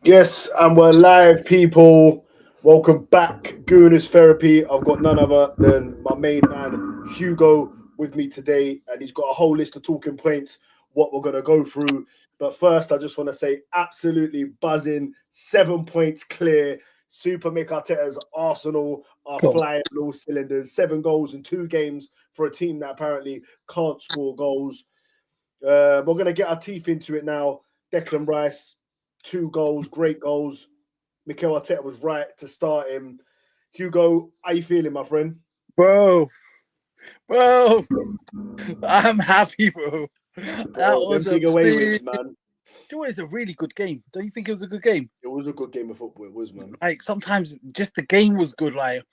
Yes, and we're live, people. Welcome back, Gooners Therapy. I've got none other than my main man, Hugo, with me today, and he's got a whole list of talking points, what we're going to go through. But first, I just want to say, absolutely buzzing, 7 points clear. Super Mick Arteta's Arsenal are Cool. flying on all cylinders. 7 goals in 2 games for a team that apparently can't score goals. We're going to get our teeth into it now. Declan Rice, 2 goals, great goals. Mikel Arteta was right to start him. Hugo, how you feeling, my friend? Bro, bro, I'm happy, bro. That Bro, them was a big away big. wins, man. Do you know what? It's a really good game. Don't you think it was a good game? It was a good game of football, it was, man. Like sometimes just the game was good, like,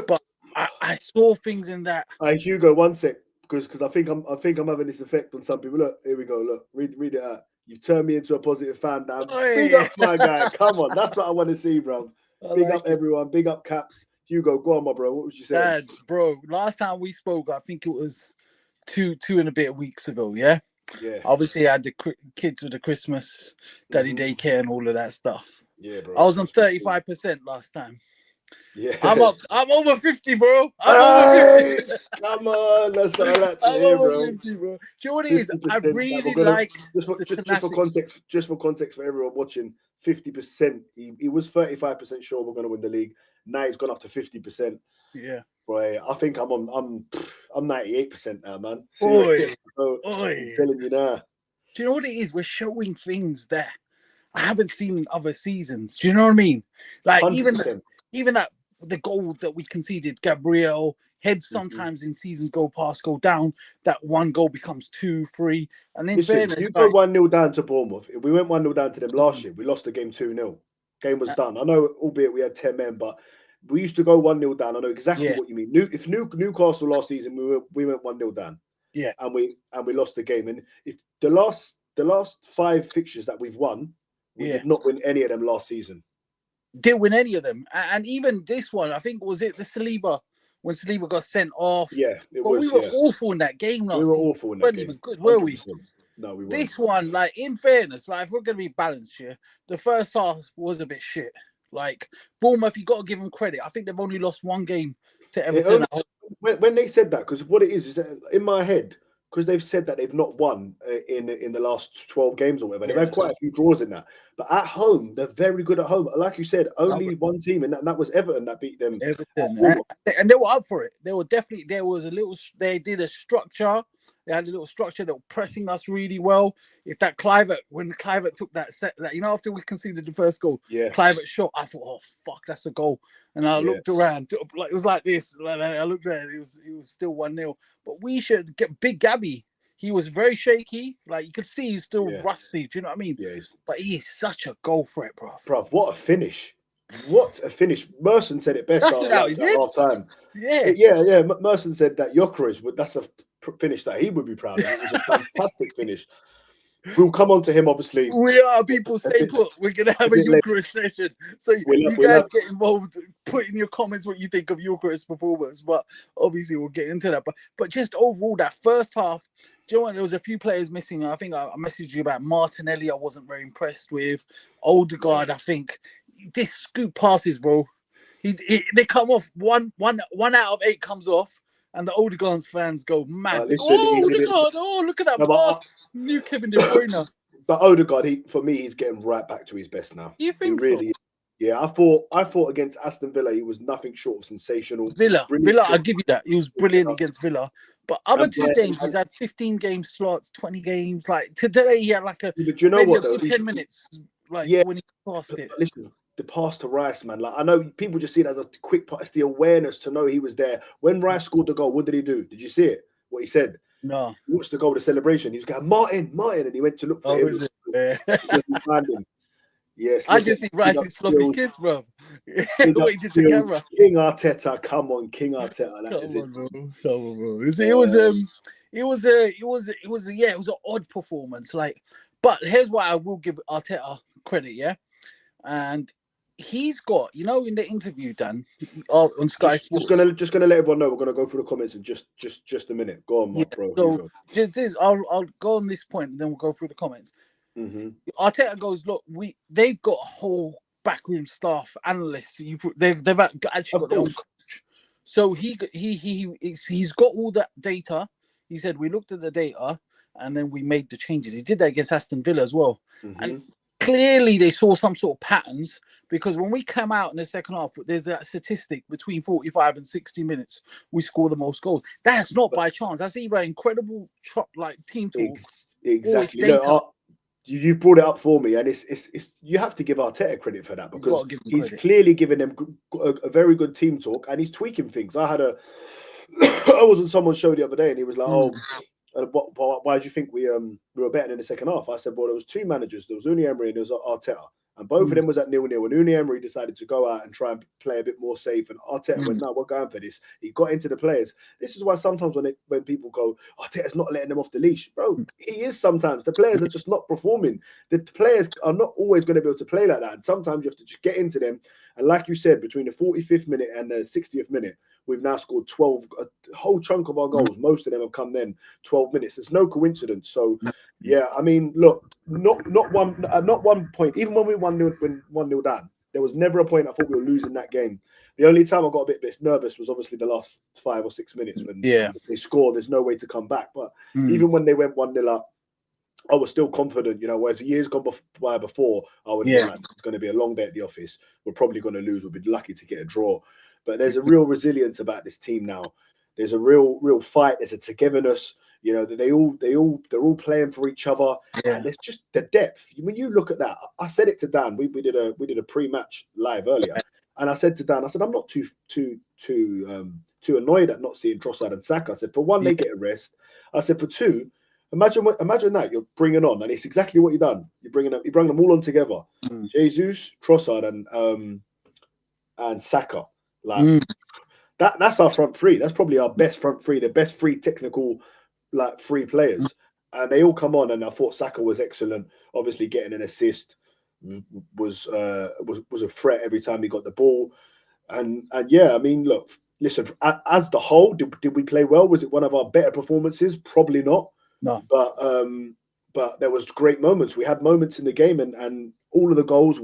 but I saw things in that. Hey, Hugo, one sec, because I think I'm having this effect on some people. Look, here we go. Look, read it out. You've turned me into a positive fan now. Oh Big yeah, up, my guy. Come on, that's what I want to see, bro. I Big up like it. everyone. Big up Caps. Hugo, go on, my bro. What was you saying? Dad, bro. Last time we spoke, I think it was two and a bit weeks ago. Yeah. Yeah. Obviously, I had the kids with the Christmas daddy Hmm. daycare and all of that stuff. Yeah, I bro. was on Christmas Eve. 35% last time. I'm Yeah. up. I'm over 50, bro. I'm over Hey, 50. come on. That's what I like to I'm hear, over bro. 50, bro. Do you know what it is? I 50%. That we're really gonna like just for tenacity. context, for everyone watching, 50%. He was 35% sure we're gonna win the league. Now he's gone up to 50%. Yeah. Boy, I think I'm 98% now, man. Serious. Oi, Bro. I'm oi. telling you now. Do you know what it is? We're showing things that I haven't seen in other seasons. Do you know what I mean? Like 100%. even that the goal that we conceded, Gabriel, heads Mhm. sometimes in seasons go past, go down. That one goal becomes two, three. And in Listen, fairness, you go like 1-0 down to Bournemouth. If we went 1-0 down to them last mm, year, we lost the game 2-0. Game was uh, done. I know, albeit we had 10 men, but we used to go 1-0 down. I know exactly yeah, what you mean. If Newcastle last season, we went 1-0 down yeah. and we lost the game. And if the last 5 fixtures that we've won, we Yeah. did not win any of them last season. Didn't win any of them. And even this one, I think was it the Saliba when Saliba got sent off. Yeah, it But we was, were yeah. awful in that game We last were season. awful in We that weren't game. even good, were we? 100%. No, we weren't. This one, like in fairness, like if we're gonna be balanced here, the first half was a bit shit. Like Bournemouth, you got to give them credit. I think they've only lost one game to It Everton only at home. when they said that, because what it is that in my head, because they've said that they've not won in the last 12 games or whatever. They've Yeah, had quite a few draws in that, but at home they're very good at home. Like you said, only one team, and that was Everton that beat them at Everton, Bournemouth. and they were up for it. They were definitely there was a little. They did a structure. They had a little structure that were pressing us really well. If that Clivert, when Clivert took that set, that after we conceded the first goal, Yeah, Clivert shot. I thought, oh fuck, that's a goal. And I yeah, looked around, like it was like this. Like I looked at it, it was still 1-0. But we should get Big Gabby. He was very shaky. Like you could see he's still yeah, rusty. Do you know what I mean? yeah. But he's such a goal threat, bro. Bruv, what a finish! What a finish! Merson said it best That's without like his at head. half time. Yeah. Yeah. Merson said that Gyökeres would. That's a finish that he would be proud of. It was a fantastic finish. We'll come on to him, obviously, We are people. a Stay bit put. We're gonna a have a bit later. Eucharist session, so We'll, you we'll have guys get involved. Put in your comments what you think of Eucharist performance. But obviously, we'll get into that. But just overall, that first half, do you know what? There was a few players missing. I think I messaged you about Martinelli. I wasn't very impressed with yeah. Odegaard. I think this scoop passes, bro. They come off one out of eight comes off. And the Odegaard's fans go mad. They go, Listen, he "Oh, did it. Odegaard! Oh, look at that No, pass!" New Kevin De Bruyne. but Odegaard, for me, he's getting right back to his best now. You He think so? really is. Yeah, I thought against Aston Villa, he was nothing short of sensational. Brilliant. Villa, I'll give you that. He was brilliant against Villa. But other And, two games, he's had 15 game slots, 20 games. Like today, he had like a but you know maybe a what though? good 10 minutes, like Yeah, when he passed it. listen, the pass to Rice, man. Like I know people just see it as a quick pass. The awareness to know he was there when Rice scored the goal. What did he do? Did you see it? What he said? No. He watched the goal, the celebration. He was going Martin, Martin, and he went to look for Oh, him is it? Yeah. because he found him. Yes, I look at just see big up Rice's sloppy skills. kiss, bro. Big up What he did to skills. camera. King Arteta, come on, King Arteta. That is Come it. on, bro. Come on, bro. Um, It was an odd performance. Like, but here's why I will give Arteta credit, yeah. And he's got, in the interview, Dan, on Sky just Sports. gonna let everyone know we're gonna go through the comments in just a minute. Go on, my Yeah. bro. So Hugo. just this, I'll go on this point, and then we'll go through the comments. Arteta goes, look, they've got a whole backroom staff, analysts. They've actually got their own coach. So he's got all that data. He said we looked at the data and then we made the changes. He did that against Aston Villa as well, and clearly they saw some sort of patterns. Because when we come out in the second half, there's that statistic between 45 and 60 minutes, we score the most goals. That's not by chance. That's either incredible team talk. Exactly. You brought it up for me, and it's you have to give Arteta credit for that because he's clearly giving them a very good team talk, and he's tweaking things. I was on someone's show the other day, and he was like, "Oh, why do you think we were better in the second half?" I said, "Well, there was two managers. There was Unai Emery and there was Arteta." And both of them was at 0-0. And Unai Emery decided to go out and try and play a bit more safe. And Arteta went, no, we're going for this. He got into the players. This is why sometimes when people go, Arteta's not letting them off the leash. Bro, he is sometimes. The players are just not performing. The players are not always going to be able to play like that. And sometimes you have to just get into them. And like you said, between the 45th minute and the 60th minute, we've now scored 12, a whole chunk of our goals. Most of them have come then 12 minutes. It's no coincidence. So, yeah, I mean, look, not one point. Even when we 1-0 down, there was never a point I thought we were losing that game. The only time I got a bit nervous was obviously the last 5 or 6 minutes when they scored. There's no way to come back. But even when they went 1-0 up, I was still confident, whereas years gone by before, I would have been like, it's going to be a long day at the office. We're probably going to lose. We'll be lucky to get a draw. But there's a real resilience about this team now. There's a real fight. There's a togetherness. That they're all playing for each other. And there's just the depth. When you look at that, I said it to Dan. We did a pre-match live earlier, and I said to Dan, I said I'm not too annoyed at not seeing Trossard and Saka. I said for one, they get a rest. I said for two, imagine that you're bringing on, and it's exactly what you've done. You bring them all on together. Jesus, Trossard, and Saka. That's our front three. That's probably our best front three. The best three technical three players, and they all come on. And I thought Saka was excellent. Obviously, getting an assist was a threat every time he got the ball. And yeah, I mean, look, listen. As the whole, did we play well? Was it one of our better performances? Probably not. No. But there was great moments. We had moments in the game, and all of the goals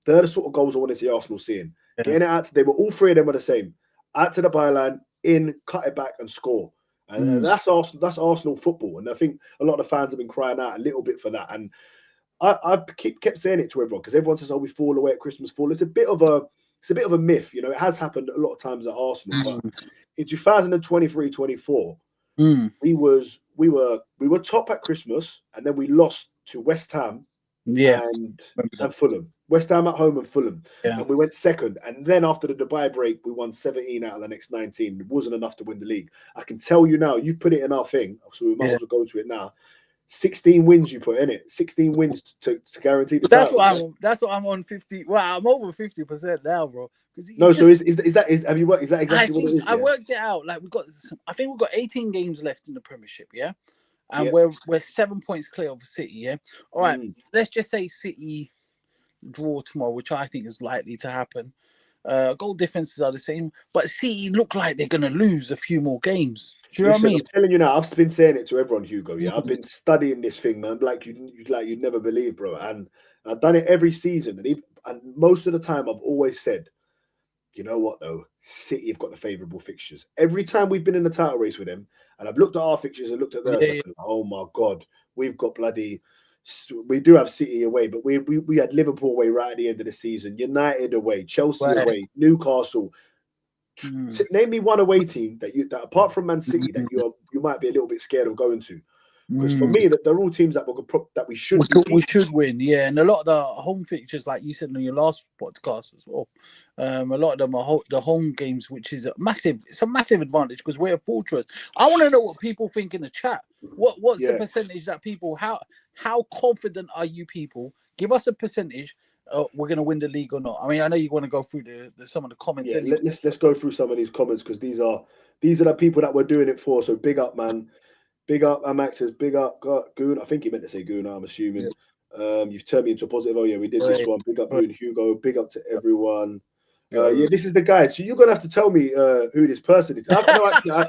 they're the sort of goals I want to see Arsenal seeing. Yeah. Getting it out. They were all three of them were the same. Out to the byline, in, cut it back, and score. And that's Arsenal football. And I think a lot of fans have been crying out a little bit for that. And I kept saying it to everyone because everyone says, "Oh, we fall away at Christmas fall." It's a bit of a myth. It has happened a lot of times at Arsenal. But in 2023-24, we were top at Christmas, and then we lost to West Ham and Fulham. West Ham at home and Fulham. Yeah. And we went second. And then after the Dubai break, we won 17 out of the next 19. It wasn't enough to win the league. I can tell you now, you've put it in our thing, so we might as well go to it now. 16 wins you put in it. 16 wins to guarantee the title. That's what I'm on 50. Well, I'm over 50% now, bro. No, so is that exactly what it is? I worked it out. Like I think we've got 18 games left in the Premiership, yeah? And we're 7 points clear of City, yeah? All right, let's just say City draw tomorrow, which I think is likely to happen. Goal differences are the same, but City look like they're going to lose a few more games. Do you know what I mean? I'm telling you now, I've been saying it to everyone, Hugo. Yeah, I've been studying this thing, man. Like you'd never believe, bro. And I've done it every season, and most of the time, I've always said, you know what though, City have got the favourable fixtures. Every time we've been in the title race with them, and I've looked at our fixtures and looked at theirs, like, oh my god, we've got bloody. We do have City away, but we had Liverpool away right at the end of the season, United away, Chelsea away, Newcastle. Name me one away team that apart from Man City that you might be a little bit scared of going to. Because for me, that they're all teams that we should win, yeah. And a lot of the home fixtures, like you said in your last podcast as well, a lot of them are the home games, which is it's a massive advantage because we're a fortress. I want to know what people think in the chat. What's the percentage that people? How confident are you people? Give us a percentage. We're going to win the league or not? I mean, I know you want to go through some of the comments. Yeah, anyway. let's go through some of these comments because these are the people that we're doing it for. So big up, man. Big up, Max says, big up, Goon. I think he meant to say Goon, I'm assuming. Yeah. You've turned me into a positive. Oh, yeah, we did this one. Big up, Goon, Hugo. Big up to everyone. Yeah, this is the guy. So you're gonna have to tell me who this person is. No, actually,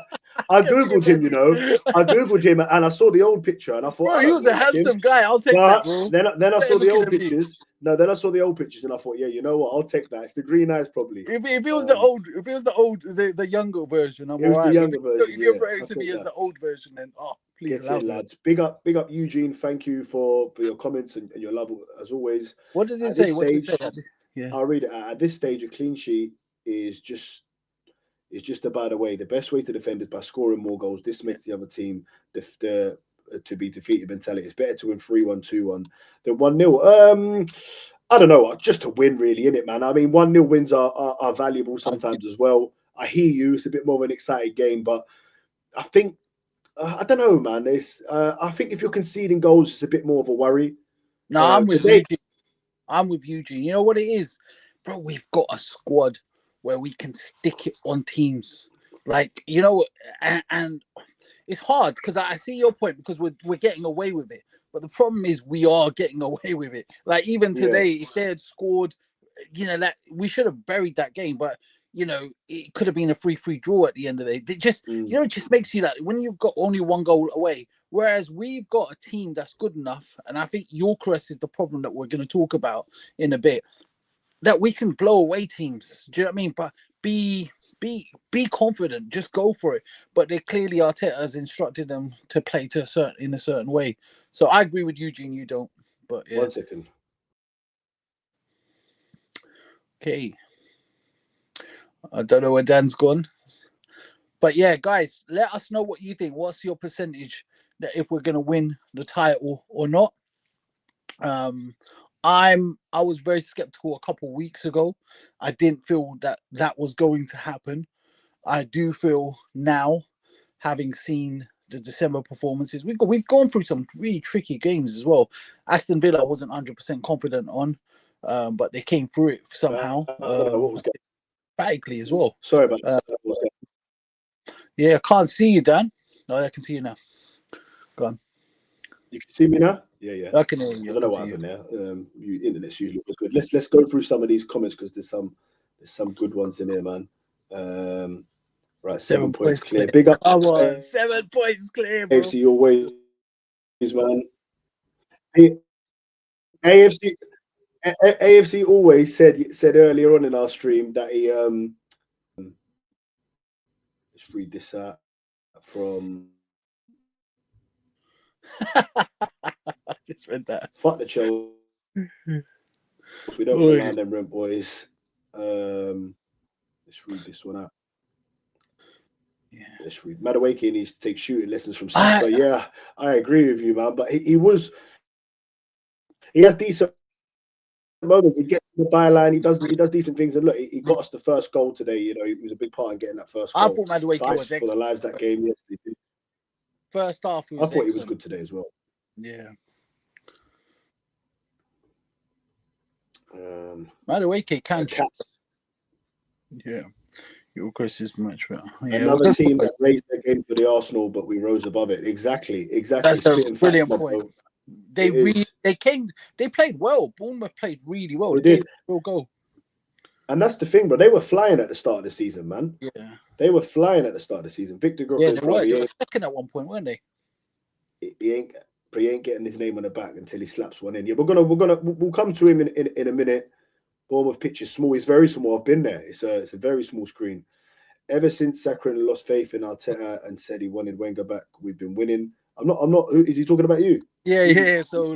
I googled him. You know, I googled him and I saw the old picture and I thought, Bro, I he don't was a know him. handsome guy. I'll take that, But bro. then I saw the Looking old at me. pictures. No, then I saw the old pictures and I thought, yeah, you know what? I'll take that. It's the green eyes, probably. If it was the younger version, I'm It was the alright. younger version. If you're Yeah, referring I'll to take me as that. the old version, then please Get allow in, me. lads. Big up, Eugene. Thank you for your comments and your love as always. What does it At say? this What does it stage, say? Yeah. I'll read it. At this stage, a clean sheet is just about the way. The best way to defend is by scoring more goals. This makes the other team the to be defeated mentality. It's better to win 3-1, 2-1 than 1-0. I don't know, just to win, really, innit, man? I mean, 1-0 wins are valuable sometimes as well. I hear you. It's a bit more of an exciting game, but I think I don't know, man. I think if you're conceding goals, it's a bit more of a worry. No, I'm with Today, Eugene. I'm with Eugene. You know what it is, bro? We've got a squad where we can stick it on teams, like and it's hard because I see your point because we're getting away with it. But the problem is we are getting away with it. Like even yeah, today, if they had scored, that we should have buried that game. But it could have been a 3-3 draw at the end of the day. It just it just makes you that when you've got only one goal away. Whereas we've got a team that's good enough, and I think Yorkers is the problem that we're going to talk about in a bit. That we can blow away teams. Do you know what I mean? But be confident. Just go for it. But they clearly Arteta has instructed them to play in a certain way. So I agree with Eugene. You don't. But yeah. 1 second. Okay. I don't know where Dan's gone. But yeah, guys, let us know what you think. What's your percentage that if we're gonna win the title or not? I was very skeptical a couple of weeks ago. I didn't feel that was going to happen. I do feel now, having seen the December performances, we've gone through some really tricky games as well. Aston Villa wasn't 100% confident on, but they came through it somehow. I don't know what was going. Emphatically as well. Sorry about that. Yeah, I can't see you, Dan. Oh, I can see you now. Go on. You can see me now? Yeah. I can hear you. I don't know what happened there. Internet's usually was good. Let's go through some of these comments because there's some good ones in here, man. Right, 7 points clear. Big up. Come on, 7 points clear, bro. AFC always, man. AFC always said earlier on in our stream that he let's read this out from. I just read that. Fuck the Chelsea. We don't rely on them rent boys. Let's read this one out. Yeah. Let's read. Madueke needs to take shooting lessons from Saka. Yeah, I agree with you, man. But he has decent moments. He gets the byline. He does decent things. And look, he got us the first goal today. You know, he was a big part in getting that first goal. I thought Madueke was for the lives that game yesterday. First half, I thought he was good today as well. Yeah. Madueke can. Yeah. Your Chris is much better. Yeah, another team that raised their game for the Arsenal, but we rose above it. Exactly. That's a brilliant point. They played well. Bournemouth played really well. They did. Real goal. And that's the thing, bro. They were flying at the start of the season, man. Yeah. They were flying at the start of the season. Victor Gokos, yeah, they were second at one point, weren't they? He ain't getting his name on the back until he slaps one in. Yeah, we'll come to him in a minute. Bournemouth pitch is small. It's very small. I've been there. It's a very small screen. Ever since Sakharine lost faith in Arteta and said he wanted Wenger back, we've been winning. I'm not. Is he talking about you? Yeah. So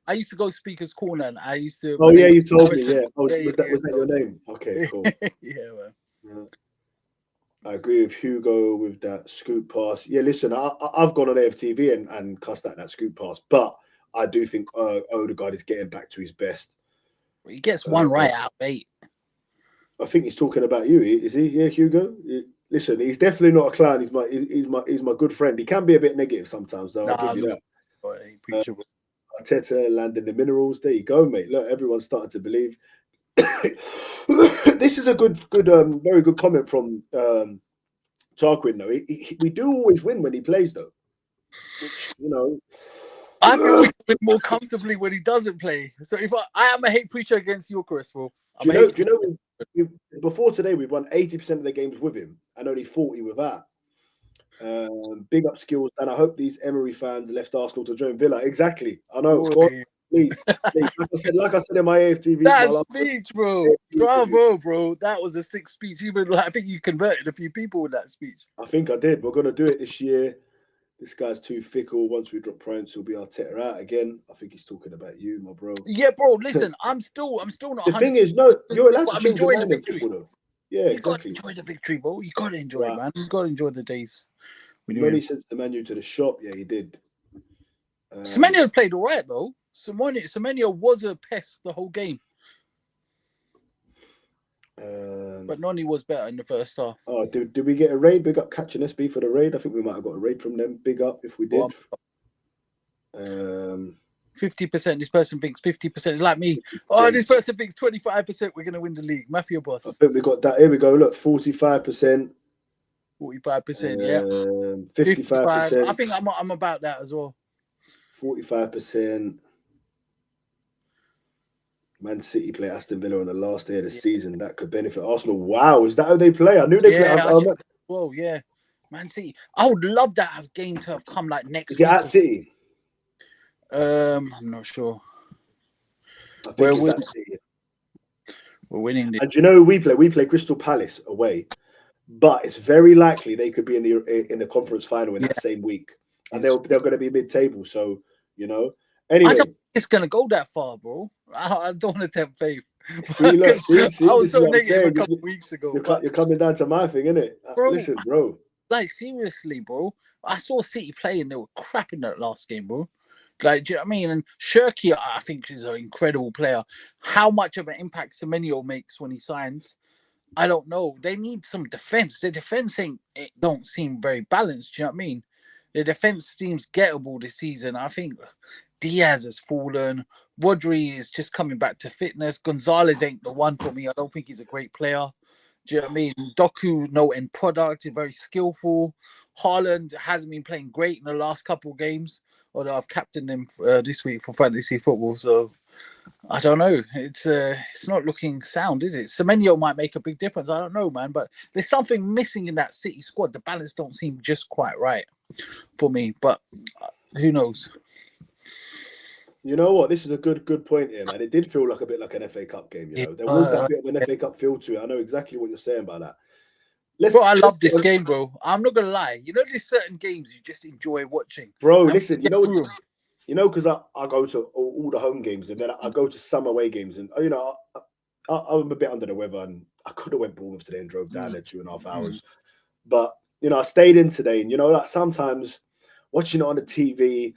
I used to go Speaker's Corner, and I used to. Oh yeah, you told me. Yeah. Oh, was that your name? Okay, cool. Yeah, man. Yeah. I agree with Hugo with that scoop pass. Yeah, listen, I've gone on AFTV and cussed at that scoop pass, but I do think Odegaard is getting back to his best. He gets one right out of 8. I think he's talking about you. Is he? Yeah, Hugo. Listen, he's definitely not a clown. He's my good friend. He can be a bit negative sometimes, though. I'll give you that. Arteta landing the minerals. There you go, mate. Look, everyone's starting to believe. This is a very good comment from Tarquin. Though we do always win when he plays, though. Which I feel we win more comfortably when he doesn't play. So if I am a hate preacher against Eucharist, well, do you know before today, we've won 80% of the games with him and only 40 without. Big up skills, and I hope these Emery fans left Arsenal to join Villa. Exactly. I know. God, Boy. please. Like I said in my AFTV, That my last speech, bro. AFTV interview, Bravo, bro. That was a sick speech. Even like, I think you converted a few people with that speech. I think I did. We're gonna do it this year. This guy's too fickle. Once we drop points, he'll be Arteta out again. I think he's talking about you, my bro. Yeah, bro. Listen, I'm still not The 100. thing is, no, you're allowed But to I'm change your enjoying the mind in victory. football, though. Yeah, You got to exactly. enjoy the victory, bro. You got to enjoy it, Right. man. You got to enjoy the days. When you're Noni in. sends the menu to the shop. Yeah, he did. Semenyo played all right though. Semenyo was a pest the whole game, but Noni was better in the first half. Oh, did we get a raid? Big up Catching SB for the raid. I think we might have got a raid from them. Big up if we did. 50%. This person thinks 50%. Like me. Oh, this person thinks 25%. We're gonna win the league. Mafia boss. I think we got that. Here we go. Look, 45%. 45%. Yeah. 55%. I think I'm about that as well. 45%. Man City play Aston Villa on the last day of the season. That could benefit Arsenal. Wow, is that how they play? I knew they play. Well, yeah. Man City. I would love that game to have come like next week. Is it at City? I'm not sure. I think it's at City. We're winning. And you know we play? We play Crystal Palace away, but it's very likely they could be in the conference final in that same week, and they're going to be mid-table. So you know. Anyway, I don't think it's going to go that far, bro. I don't want to tempt fate. See, look, see, I was so negative a couple weeks ago. You're coming down to my thing, innit? Bro, listen, bro. Like seriously, bro. I saw City play and they were crap in that last game, bro. Like, do you know what I mean? And Shirky, I think, is an incredible player. How much of an impact Semenyo makes when he signs, I don't know. They need some defense. Their defense don't seem very balanced. Do you know what I mean? The defense seems gettable this season. I think Diaz has fallen. Rodri is just coming back to fitness. Gonzalez ain't the one for me. I don't think he's a great player. Do you know what I mean? Doku, no end product, is very skillful. Haaland hasn't been playing great in the last couple of games, although I've captained him this week for fantasy football. So I don't know. It's not looking sound, is it? Semenyo might make a big difference. I don't know, man. But there's something missing in that City squad. The balance don't seem just quite right for me. But who knows? You know what? This is a good point here, man. It did feel like a bit like an FA Cup game. You know, there was that bit of an FA Cup feel to it. I know exactly what you're saying about that. Bro, I love this game, bro. I'm not gonna lie. You know, there's certain games you just enjoy watching. Bro, listen, because I go to all the home games and then I go to some away games, and you know, I'm a bit under the weather, and I could have went Bournemouth today and drove down there 2.5 hours, but you know, I stayed in today, and you know, like sometimes watching it on the TV,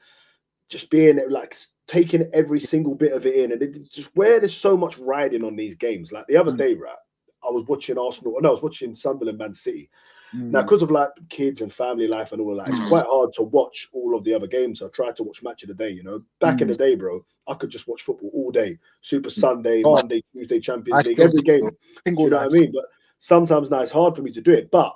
just being like taking every single bit of it in, and it just where there's so much riding on these games. Like the other day, right, I was watching Arsenal. No, I was watching Sunderland, Man City. Now, because of like kids and family life and all of that, it's quite hard to watch all of the other games. I tried to watch Match of the Day. You know, back in the day, bro, I could just watch football all day. Super Sunday, Monday, Tuesday, Champions League, every game. Do you know what I mean? But sometimes now it's hard for me to do it. But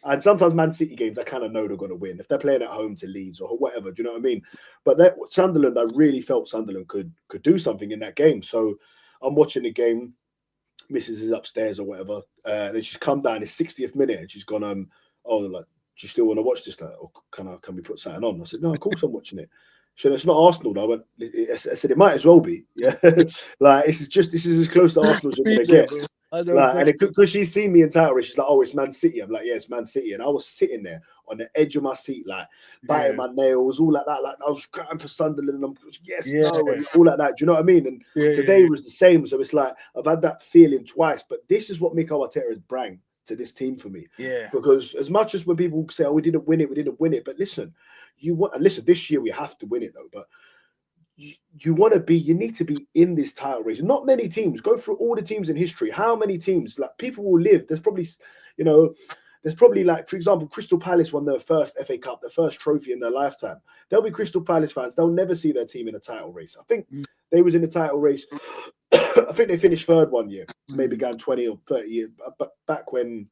and sometimes Man City games, I kind of know they're going to win if they're playing at home to Leeds or whatever. Do you know what I mean? But that Sunderland, I really felt Sunderland could do something in that game. So I'm watching the game. Mrs. is upstairs or whatever. Then she's come down. It's 60th minute, and she's gone. Oh, like, do you still want to watch this? Like, or can we put something on? I said, no, of course I'm watching it. She said, it's not Arsenal. Though. I said, it might as well be. Yeah, like this is as close to Arsenal as you're gonna get. Like, and because she's seen me in title race, she's like, oh, it's Man City. I'm like, yeah, it's Man City. And I was sitting there on the edge of my seat, like biting my nails, all like that. Like I was crying for Sunderland, and I'm no, and all like that. Do you know what I mean? And today was the same. So it's like I've had that feeling twice. But this is what Mikel Arteta has brought to this team for me. Yeah. Because as much as when people say, oh, we didn't win it. But listen, this year we have to win it though. But you need to be in this title race. Not many teams. Go through all the teams in history. How many teams? Like people will live. There's probably, like, for example, Crystal Palace won their first FA Cup, their first trophy in their lifetime. There'll be Crystal Palace fans. They'll never see their team in a title race. I think they was in the title race. I think they finished third one year, maybe going 20 or 30 years. But back when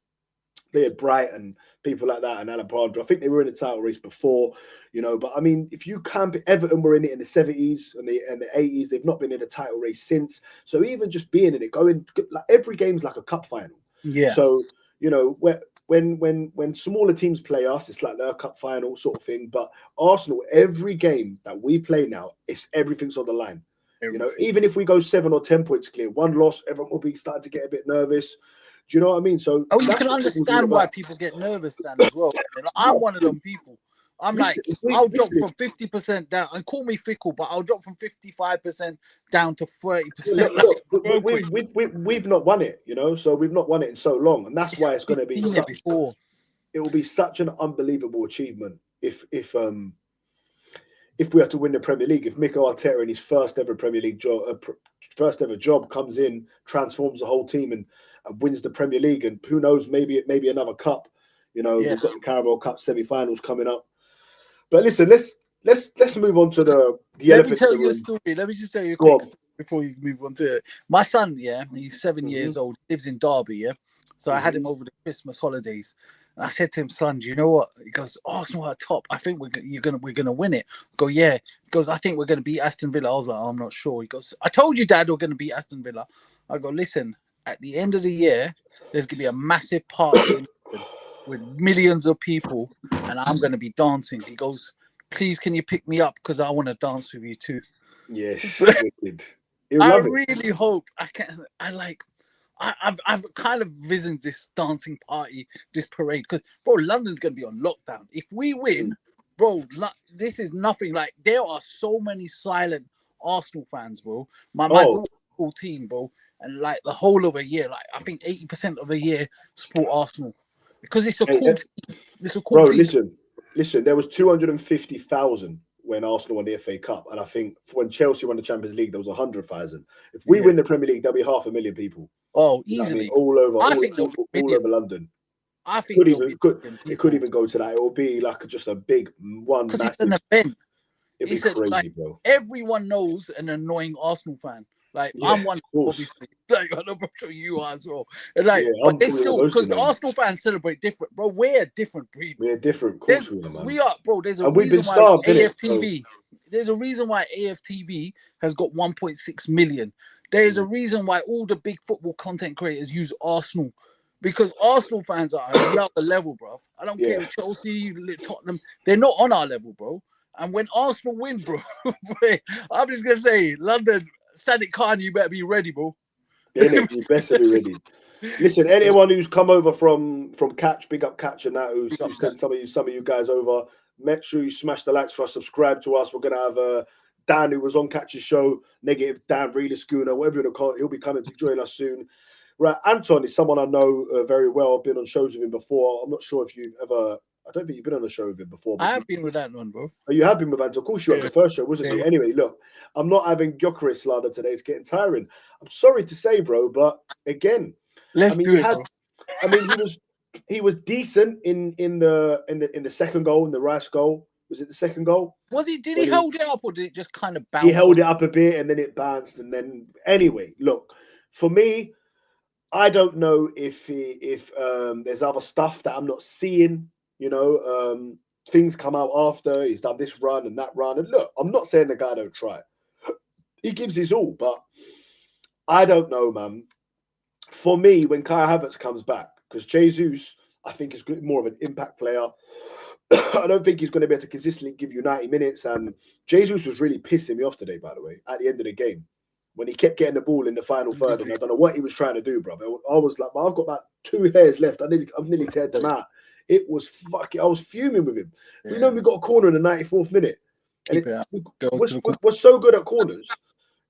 Be it Brighton, people like that, and Alabama. I think they were in the title race before, But I mean, if you can't, Everton were in it in the 70s and the 80s. They've not been in a title race since. So even just being in it, going like every game's like a cup final. Yeah. So when smaller teams play us, it's like their cup final sort of thing. But Arsenal, every game that we play now, everything's on the line. Even if we go 7 or 10 points clear, one loss, everyone will be starting to get a bit nervous. Do you know what I mean? So you can understand why people get nervous, Dan, as well. I'm one of them people. I'm like, I'll drop from 50% down, and call me fickle, but I'll drop from 55% down to 30%. We've not won it, so we've not won it in so long, and that's why it's going to be it will be such an unbelievable achievement if we are to win the Premier League. If Mikel Arteta in his first ever Premier League job comes in, transforms the whole team and wins the Premier League, and who knows, maybe another cup. We've got the Carabao Cup semi-finals coming up. But listen, let's move on to the Let me tell you a story. Let me just tell you a quick story before you move on to it. My son, he's 7 years old, lives in Derby, So I had him over the Christmas holidays. And I said to him, son, do you know what? He goes, Arsenal are top. I think we're gonna win it. I go, yeah. He goes, I think we're gonna beat Aston Villa. I was like, I'm not sure. He goes, I told you, Dad, we're gonna beat Aston Villa. I go, listen, at the end of the year, there's gonna be a massive party with millions of people, and I'm gonna be dancing. He goes, please, can you pick me up because I want to dance with you too. Yes, I really hope I can. I've kind of visioned this dancing party, this parade, because bro, London's gonna be on lockdown. If we win, bro, this is nothing. Like, there are so many silent Arsenal fans, bro. My daughter's 14, bro, and like the whole of a year, like I think 80% of a year support Arsenal because it's a cool team. It's a cool team. Listen. There was 250,000 when Arsenal won the FA Cup, and I think when Chelsea won the Champions League, there was 100,000. If we win the Premier League, there'll be 500,000 people. Oh, easily, all over London. I think it could even go to that. It will be like just a big one. Because it's an event. It'd be crazy, bro. Everyone knows an annoying Arsenal fan. Like, I'm one, obviously. Like, I'm sure you are as well. And like, but they still, because the Arsenal fans celebrate different, bro. We're a different breed. We're different, of course we are, man. We are, bro. There's a reason why AFTV. There's a reason why AFTV has got 1.6 million. There's a reason why all the big football content creators use Arsenal, because Arsenal fans are another level, bro. I don't care if Chelsea, Tottenham, they're not on our level, bro. And when Arsenal win, bro, I'm just gonna say, London, Sadiq Khan, you better be ready, bro. You better be ready. Listen, anyone who's come over from Catch, big up Catch and that, who's sent some of you guys over, make sure you smash the likes for us, subscribe to us. We're gonna have Dan, who was on Catch's show, Negative Dan, Real Schooner, whatever you call it. He'll be coming to join us soon. Right, Anton is someone I know very well. I've been on shows with him before. I'm not sure if you've ever. I don't think you've been on a show with him before. I have been with Anton, bro. Oh, you have been with Anton. Of course, you were at the first show, wasn't you? Anyway, look, I'm not having Gyökeres slander today. It's getting tiring. I'm sorry to say, bro, but again, he was decent in the second goal, in the Rice goal. Was it the second goal? Did he hold it up, or did it just kind of bounce? He held it up a bit and then it bounced, and then anyway, look, for me, I don't know if there's other stuff that I'm not seeing. Things come out after he's done this run and that run. And look, I'm not saying the guy don't try. He gives his all, but I don't know, man. For me, when Kai Havertz comes back, because Jesus, I think, is more of an impact player. I don't think he's going to be able to consistently give you 90 minutes. And Jesus was really pissing me off today, by the way, at the end of the game, when he kept getting the ball in the final third. And I don't know what he was trying to do, brother. I was like, I've got about 2 hairs left. I've nearly teared them out. It was fucking. I was fuming with him. Yeah. We know we got a corner in the 94th minute, and we're so good at corners.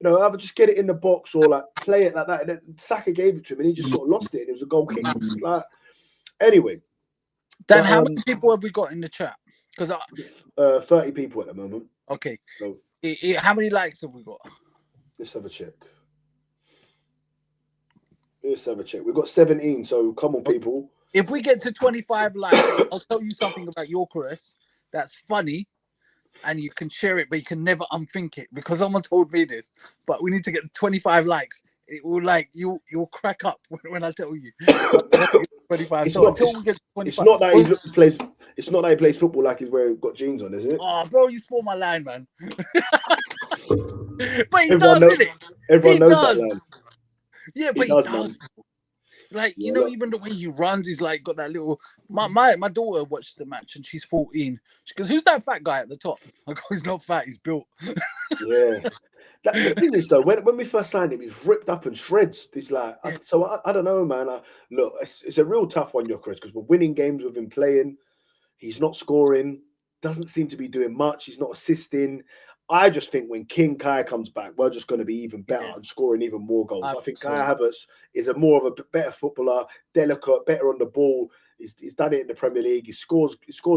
Either just get it in the box or like play it like that. And then Saka gave it to him, and he just sort of lost it. And it was a goal kick. Like, anyway, Dan, how many people have we got in the chat? Because 30 people at the moment. Okay. So, how many likes have we got? Let's have a check. We've got 17. So come on, people. If we get to 25 likes, I'll tell you something about Gyökeres that's funny, and you can share it, but you can never unthink it, because someone told me this. But we need to get 25 likes. It will you'll crack up when I tell you. 25. It's So not. until we get to It's 25. not that he plays. It's not that he plays football like he's wearing got jeans on, is it? Oh, bro, you spoiled my line, man. But he Everyone does, knows. innit? Everyone He knows that does. line. Yeah, He but he does, does. man. Like, Yeah, even the way he runs, he's like got that little. My daughter watched the match and she's 14. She goes, "Who's that fat guy at the top?" I go, "He's not fat. He's built." yeah. The thing is, though, when we first signed him, he's ripped up and shreds. He's like, Yeah. I don't know, man. Look, it's a real tough one, Gyökeres, because we're winning games with him playing. He's not scoring. Doesn't seem to be doing much. He's not assisting. I just think when King Kai comes back, we're just going to be even better and scoring even more goals. I think Kai Havertz is more of a better footballer, delicate, better on the ball. He's done it in the Premier League. He scores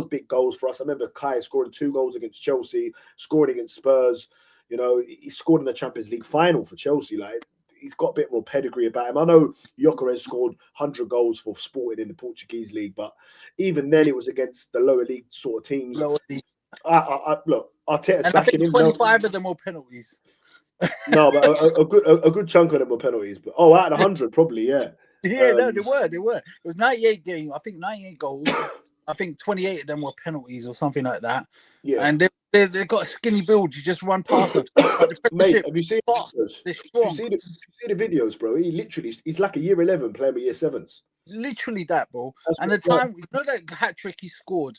big goals for us. I remember Kai scoring 2 goals against Chelsea, scoring against Spurs. You know, he scored in the Champions League final for Chelsea. Like, he's got a bit more pedigree about him. I know Gyökeres scored 100 goals for Sporting in the Portuguese league, but even then it was against the lower league sort of teams. Lower league. Look, Arteta'S And backing I think him. 25 of them were penalties. No, but a good chunk of them were penalties. But out of 100, probably, yeah. Yeah, no, they were. It was 98 games. I think 98 goals. I think 28 of them were penalties or something like that. Yeah. And they got a skinny build. You just run past them. But the Mate, have you seen videos? They're strong. Do you see the videos, bro? He's like a year 11 playing with year 7s. Literally that, bro. That's and the time, you know that hat trick he scored,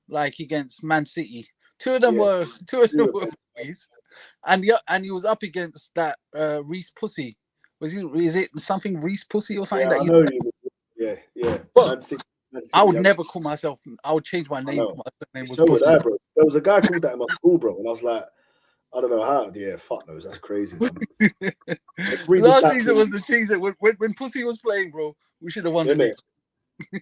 like against Man City. Two of them were penalties. And he was up against that Reese Pussy. Is it something Reese Pussy or something? Yeah, I know you. Yeah. Well, Man City, I would never call myself. I would change my name. My name was so Pussy. would I, bro. There was a guy called that in my school, bro, and I was like, I don't know how. Yeah, fuck knows. That's crazy, man. Last season was the season when Pussy was playing, bro. We should have won the league.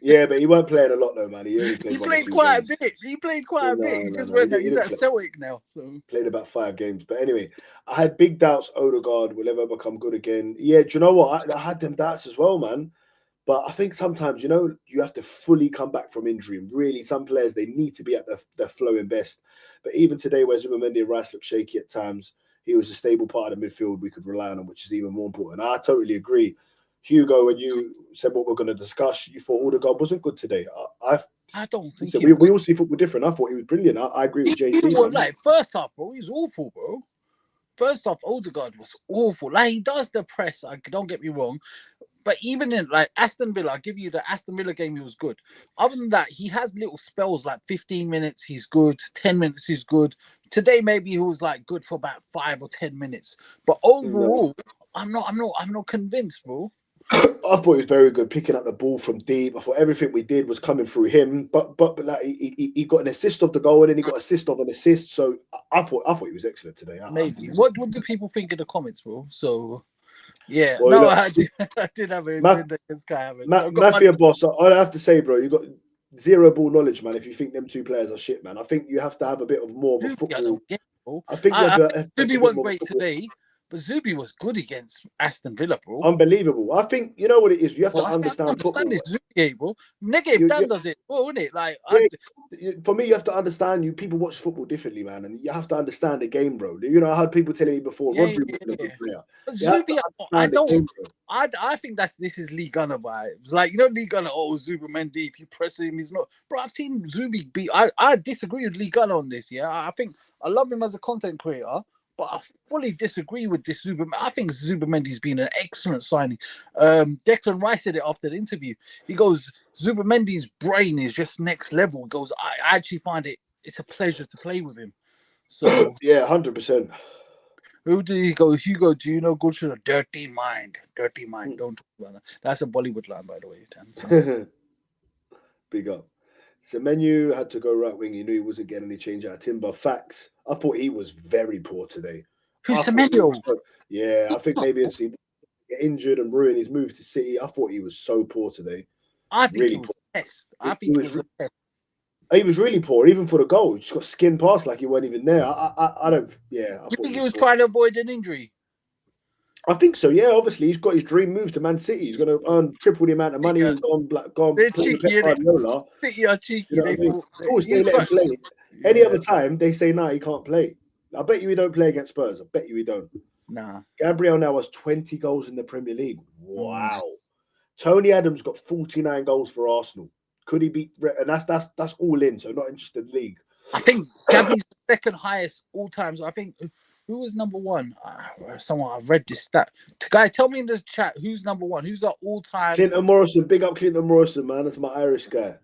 Yeah, but he weren't playing a lot though, man. He only played. He played quite a bit. He played quite a bit. He just went. He's at Celtic now, so played about 5 games. But anyway, I had big doubts. Odegaard will ever become good again. Yeah, do you know what? I had them doubts as well, man. But I think sometimes, you have to fully come back from injury. And really, some players, they need to be at their flowing best. But even today, where Zubimendi and Rice look shaky at times, he was a stable part of the midfield we could rely on, which is even more important. I totally agree. Hugo, when you said what we're going to discuss, you thought Odegaard wasn't good today. I don't think so. We all see football different. I thought he was brilliant. I agree with JT. Like first half, bro, he's awful, bro. First off, Odegaard was awful. Like, he does the press. Don't get me wrong. But even in like Aston Villa, I'll give you the Aston Villa game, he was good. Other than that, he has little spells like 15 minutes, he's good, 10 minutes, he's good. Today, maybe he was like good for about 5 or 10 minutes. But overall, I'm not convinced, bro. I thought he was very good picking up the ball from deep. I thought everything we did was coming through him. But like he got an assist of the goal and then he got assist of an assist. So I thought he was excellent today. Maybe. What do people think in the comments, bro? So yeah, well, no, I did have a against Kai Havertz. Mafia boss, I have to say, bro, you got zero ball knowledge, man. If you think them 2 players are shit, man, I think you have to have a bit of more of a football. I think Zubi wasn't great today, but Zubi was good against Aston Villa, bro. Unbelievable. I think you know what it is. You have to understand football. This Zubi, bro. Negative Dan does it, bro, isn't it? Like for me, you have to understand. People watch football differently, man, and you have to understand the game, bro. You know, I had people telling me before, Rodri wasn't a good player. Zubi, I think this is Lee Gunner vibes. Like, Lee Gunner, Zubimendi, if you press him, he's not. Bro, I've seen Zubi beat. I disagree with Lee Gunner on this, yeah. I think I love him as a content creator, but I fully disagree with this Zubimendi. I think Zubimendi's been an excellent signing. Declan Rice said it after the interview. He goes, Zubimendi's brain is just next level. He goes, I actually find it's a pleasure to play with him. So yeah, 100%. Who do he go? Hugo, do you know good shit? Dirty mind. Dirty mind. Don't talk about that. That's a Bollywood line, by the way. So. Big up. Semenyo had to go right wing. He knew he wasn't getting any change out of Timber. Facts. I thought he was very poor today. Who's Semenyo? Yeah, I think maybe it's he get injured and ruin his move to City. I thought he was so poor today. I think he was a test. I think he was a test. He was really poor, even for the goal. He just got skinned past like he wasn't even there. I don't. Yeah. You think he was trying to avoid an injury? I think so. Yeah, obviously he's got his dream move to Man City. He's going to earn triple the amount of money. He's gone. They're cheeky, Guardiola. City are cheeky. You know I mean? Of course, they let him play. Any other time, they say, "Nah, he can't play." I bet you he don't play against Spurs. I bet you he don't. Nah. Gabriel now has 20 goals in the Premier League. Wow. Tony Adams got 49 goals for Arsenal. Could he beat? And that's all in. So not interested league. I think Gabby's the second highest all times. I think who was number one? Someone I've read this stat. Guys, tell me in this chat who's number one. Who's the all time? Clinton Morrison. Big up Clinton Morrison, man. That's my Irish guy.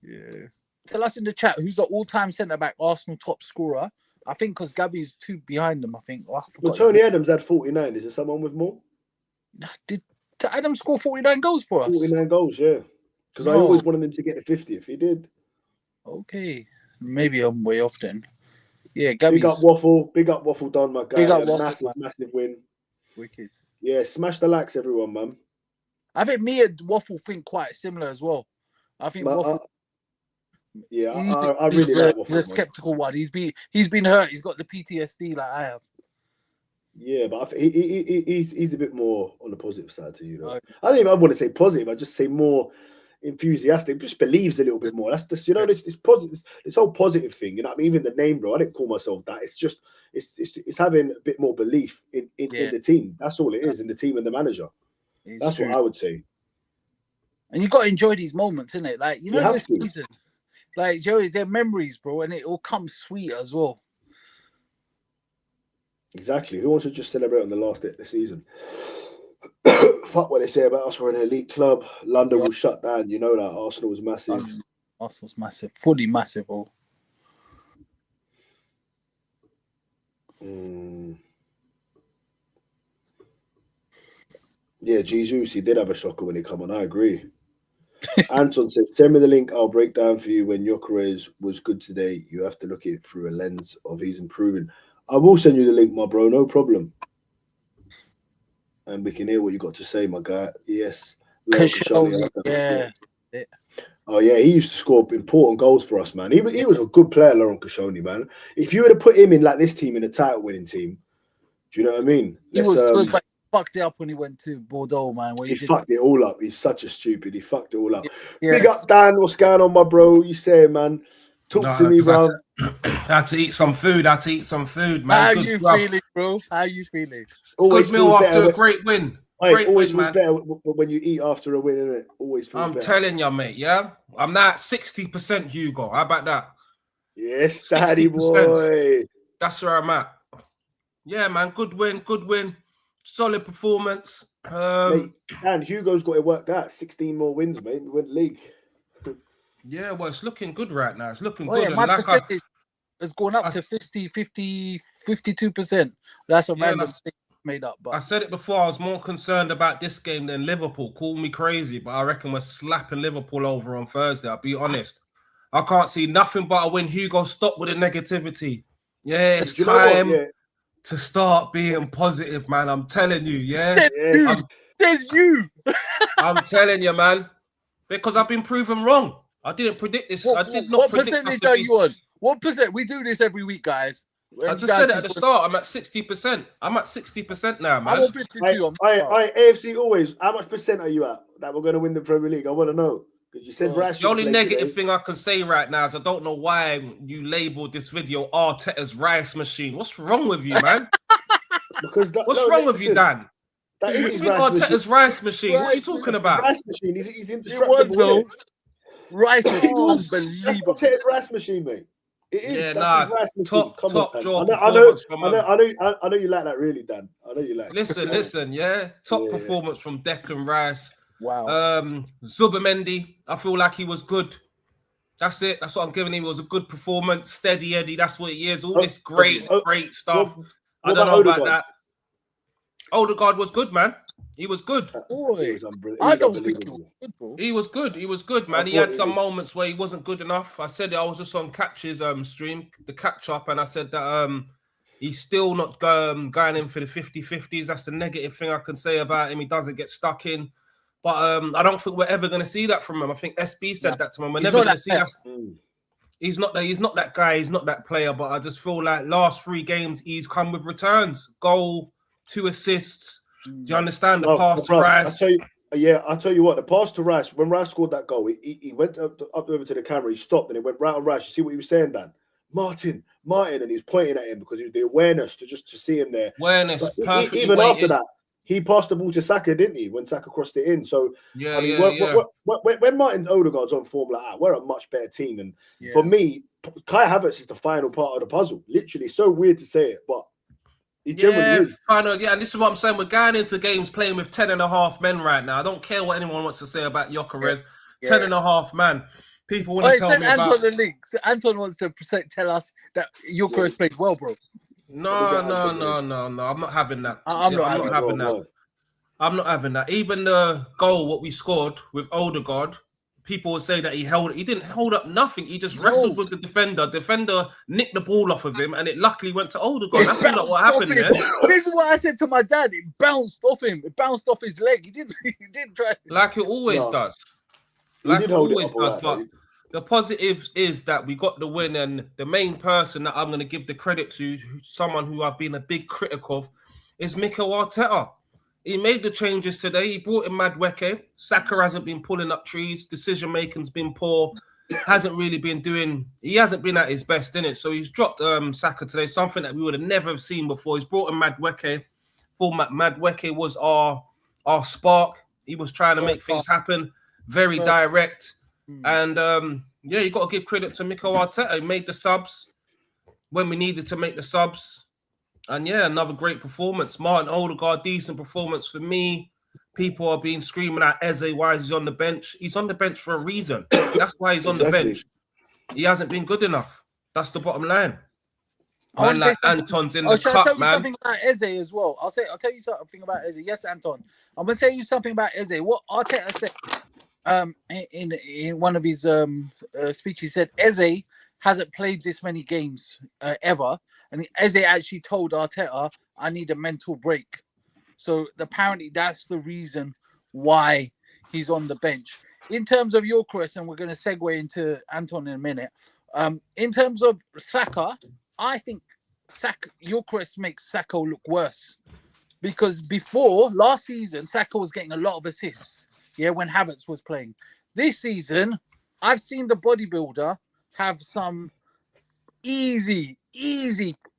Yeah. Tell us in the chat who's the all time centre back Arsenal top scorer. I think because Gabby's two behind them. I think. Oh, Well, Tony Adams had 49. Is there someone with more? Did Adams score 49 goals for us? 49 goals, yeah. Because I always wanted them to get the 50 if he did. Okay. Maybe I'm way off then. Yeah, Gabby's... Big up Waffle done, my guy. Big up Waffle, massive win. Wicked. Yeah, smash the likes, everyone, man. I think me and Waffle think quite similar as well. I think Waffle... I really like Waffle. He's a skeptical one. He's been hurt. He's got the PTSD like I have. Yeah, but I think he's a bit more on the positive side to you, though. I don't even want to say positive. I just say more enthusiastic. Just believes a little bit more. That's this, this positive, this whole positive thing. You know what I mean? Even the name, bro. I didn't call myself that. It's just it's having a bit more belief in the team. That's all it is, in the team and the manager. That's true. What I would say. And you got to enjoy these moments, innit? Like this season, like Joey, they're memories, bro, and it all comes sweet as well. Exactly. Who wants to just celebrate on the last day of the season? Fuck what they say about us. We're an elite club. London will shut down. You know that. Arsenal was massive. Arsenal's massive. Fully massive. Oh. Yeah, Jesus, he did have a shocker when he come on. I agree. Anton says, send me the link. I'll break down for you when Gyökeres was good today. You have to look at it through a lens of he's improving. I will send you the link, my bro. No problem. And we can hear what you got to say, my guy. Yes. Yeah. Oh, yeah. He used to score important goals for us, man. He was a good player, Laurent Koscielny, man. If you were to put him in like this team, in a title-winning team, do you know what I mean? He was good, but he fucked it up when he went to Bordeaux, man. He fucked it all up. He's such a stupid. He fucked it all up. Yes. Big up, Dan. What's going on, my bro? You say, man. Talk to me, bro. Had to eat some food, man. How you feeling, bro? How you feeling? Good meal after a great win. Great always win, feels better when you eat after a win, isn't it? Always feels better. I'm telling you, mate, yeah? I'm now at 60%, Hugo. How about that? Yes, daddy boy. That's where I'm at. Yeah, man, good win. Solid performance. Mate, and Hugo's got it worked out. 16 more wins, mate. We win the league. Yeah, well, it's looking good right now. It's looking good. Yeah, my percentage has gone up to 52%. That's a random thing made up. But I said it before, I was more concerned about this game than Liverpool. Call me crazy, but I reckon we're slapping Liverpool over on Thursday. I'll be honest. I can't see nothing but a win. Hugo, stop with the negativity. Yeah, it's time to start being positive, man. I'm telling you, yeah. There's you. I'm telling you, man. Because I've been proven wrong. I didn't predict this. I did not predict. What percentage are you on? What percent? We do this every week, guys. I just said it at the start. I'm at 60%. I'm at 60% now, man. I'm on 52. AFC always. How much percent are you at that we're going to win the Premier League? I want to know. Because you said the only negative thing I can say right now is I don't know why you labeled this video Arteta'S rice machine. What's wrong with you, man? What's wrong with you, Dan? That is Arteta'S rice machine. What are you talking about? Rice machine. He's indestructible. It was though. Rice machine, unbelievable. Arteta'S rice machine, mate. It is. Yeah, top I draw. know you like that, really, Dan. I know you like. Listen, yeah. Top performance from Declan Rice. Wow. Zubimendi, I feel like he was good. That's it. That's what I'm giving him. It was a good performance. Steady Eddie. That's what he is. All this great stuff. I don't know about that. Odegaard was good, man. He was good. I don't think he was good, bro. He was good. He was good, man. He had some moments where he wasn't good enough. I said it. I was just on Catch's stream, the catch up, and I said that he's still not going in for the 50-50s. That's the negative thing I can say about him. He doesn't get stuck in. But I don't think we're ever going to see that from him. I think SB said that to him. We're never going to see that. He's not that guy. He's not that player. But I just feel like last 3 games, he's come with returns. Goal, 2 assists. Do you understand the pass to Rice? I'll tell you what. The pass to Rice, when Rice scored that goal, he went up over to the camera. He stopped and it went right on Rice. You see what he was saying, Dan? Martin, and he was pointing at him because he was the awareness to see him there. Awareness, perfectly even weighted. After that, he passed the ball to Saka, didn't he? When Saka crossed it in. So Yeah, I mean, when Martin Odegaard's on form like that, we're a much better team. And for me, Kai Havertz is the final part of the puzzle. Literally, so weird to say it, but he generally is. Final. Yeah, and this is what I'm saying. We're going into games playing with 10.5 men right now. I don't care what anyone wants to say about Gyökeres. 10.5 man. People want to tell me about the links. Anton wants to tell us that Gyökeres played well, bro. No. I'm not having that. I'm not having that. Even the goal, what we scored with Odegaard, people will say that he didn't hold up nothing. He just wrestled with the defender. Defender nicked the ball off of him, and it luckily went to Odegaard. That's not what happened there. This is what I said to my dad. It bounced off him. It bounced off his leg. He didn't try. Like it always does. Like it always does. But the positive is that we got the win, and the main person that I'm going to give the credit to, someone who I've been a big critic of, is Mikel Arteta. He made the changes today. He brought in Madueke. Saka hasn't been pulling up trees. Decision making's been poor. He hasn't been at his best in it. So he's dropped Saka today, something that we would have never seen before. He's brought in Madueke. Madueke was our spark. He was trying to make things happen. Very direct. And you got to give credit to Mikel Arteta. He made the subs when we needed to make the subs. And another great performance. Martin Odegaard, decent performance for me. People are being screaming at Eze, why is he on the bench? He's on the bench for a reason. That's why he's on the bench. He hasn't been good enough. That's the bottom line. Man, like Anton's in the cup, man. Something about Eze as well. I'll tell you something about Eze. Yes, Anton. I'm gonna tell you something about Eze. What Arteta said in one of his speeches, he said Eze hasn't played this many games ever. And Eze actually told Arteta, I need a mental break. So apparently that's the reason why he's on the bench. In terms of Gyökeres, and we're going to segue into Anton in a minute. In terms of Saka, I think Gyökeres makes Saka look worse. Because last season, Saka was getting a lot of assists. When Havertz was playing. This season, I've seen the bodybuilder have some easy,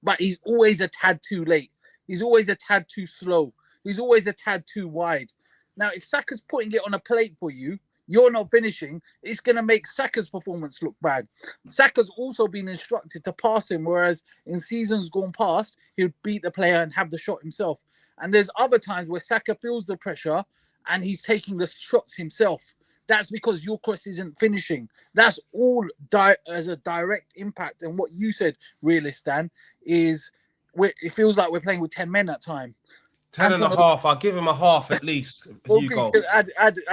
but he's always a tad too late. He's always a tad too slow. He's always a tad too wide. Now, if Saka's putting it on a plate for you, you're not finishing, it's going to make Saka's performance look bad. Saka's also been instructed to pass him, whereas in seasons gone past, he would beat the player and have the shot himself. And there's other times where Saka feels the pressure and he's taking the shots himself. That's because Gyökeres isn't finishing. That's all as a direct impact. And what you said, Realist Dan, is it feels like we're playing with 10 men at time. 10.5. I'll give him a half at least. Hugo. You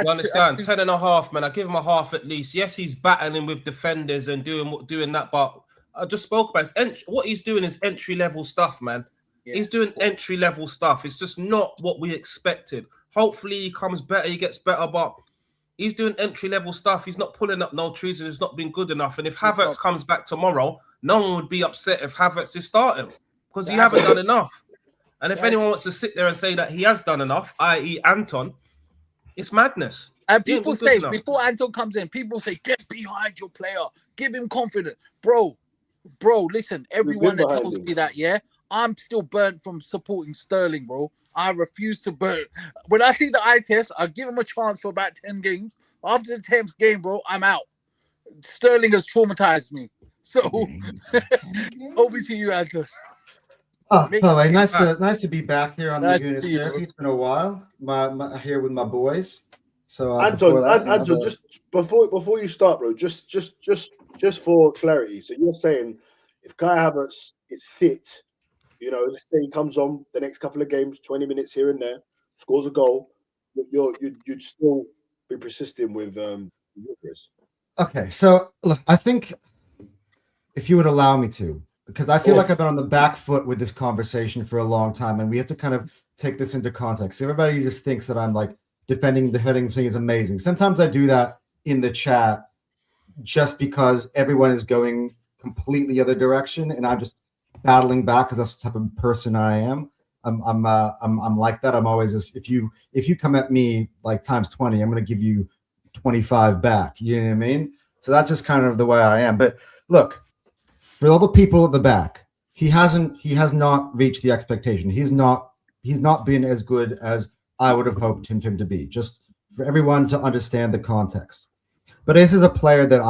understand? 10.5, man. I give him a half at least. Yes, he's battling with defenders and doing that, but I just spoke about what he's doing is entry level stuff, man. Yeah. He's doing entry level stuff. It's just not what we expected. Hopefully he comes better, he gets better, but he's doing entry level stuff. He's not pulling up no trees and it's not been good enough. And if Havertz comes back tomorrow, no one would be upset if Havertz is starting because he haven't done enough. And if anyone wants to sit there and say that he has done enough, i.e. Anton, it's madness. And people say, before Anton comes in, people say, get behind your player. Give him confidence. Bro, listen, everyone that tells me that, I'm still burnt from supporting Sterling, bro. I refuse to burn. When I see the eye test, I'll give him a chance for about 10 games. After the 10th game, bro, I'm out. Sterling has traumatized me. So, over to you, Anton. Nice to be back here on the Goodness Therapy. It's been a while. Here with my boys. So Anton, just before you start, bro, just for clarity. So you're saying if Kai Havertz is fit, let's say he comes on the next couple of games, 20 minutes here and there, scores a goal, you'd still be persisting with Gyökeres. Okay, so look, I think if you would allow me to, because I feel like I've been on the back foot with this conversation for a long time, and we have to kind of take this into context. Everybody just thinks that I'm like defending saying it's amazing. Sometimes I do that in the chat just because everyone is going completely the other direction, and I'm just battling back because that's the type of person I am. I'm like that. I'm always this. If you come at me like times 20, I'm going to give you 25 back. You know what I mean? So that's just kind of the way I am. But look, for all the people at the back, he has not reached the expectation. He's he's not been as good as I would have hoped him to be. Just for everyone to understand the context. But this is a player that